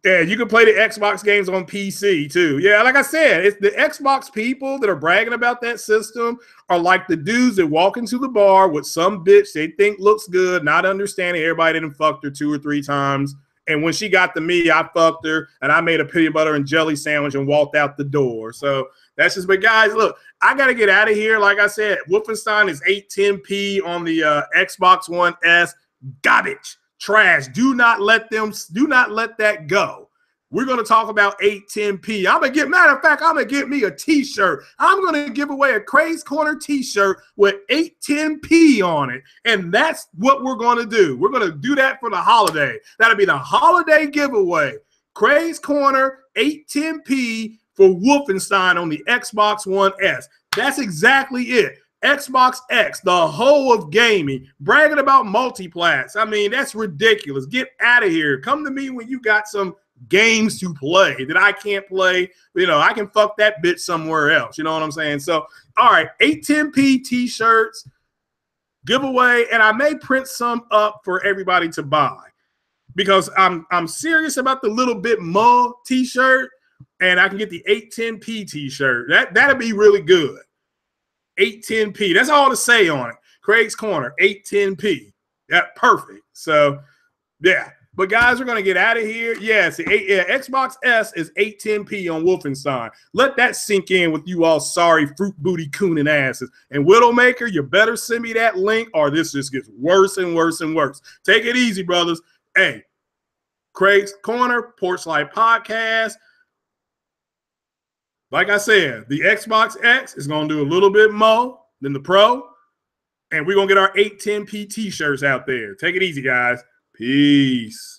yeah, you can play the Xbox games on PC too. Yeah, like I said, it's the Xbox people that are bragging about that system are like the dudes that walk into the bar with some bitch they think looks good, not understanding everybody didn't fuck her 2 or 3 times. And when she got to me, I fucked her and I made a peanut butter and jelly sandwich and walked out the door. So that's just, but guys, look, I got to get out of here. Like I said, Wolfenstein is 810p on the Xbox One S. Garbage, trash. Do not let that go. we're going to talk about 810p. Matter of fact, I'm going to get me a t-shirt. I'm going to give away a Craig's Corner t-shirt with 810p on it. And that's what we're going to do. We're going to do that for the holiday. That'll be the holiday giveaway. Craig's Corner 810p for Wolfenstein on the Xbox One S. That's exactly it. Xbox X, the whole of gaming, bragging about multiplats. I mean, that's ridiculous. Get out of here. Come to me when you got some games to play that I can't play. You know, I can fuck that bitch somewhere else. You know what I'm saying? So, all right, 810p t-shirts, giveaway, and I may print some up for everybody to buy because I'm serious about the little bit more t-shirt, and I can get the 810p t-shirt. That'll be really good. 810p. That's all to say on it. Craig's Corner, 810p. Yeah, perfect. So, yeah. But guys, we're going to get out of here. Yes, Xbox S is 810p on Wolfenstein. Let that sink in with you all sorry fruit booty cooning asses. And WIDOWMAKER, you better send me that link or this just gets worse and worse and worse. Take it easy, brothers. Hey, Craig's Corner, PorchLyte Podcast. Like I said, the Xbox X is going to do a little bit more than the Pro. And we're going to get our 810p t-shirts out there. Take it easy, guys. Peace.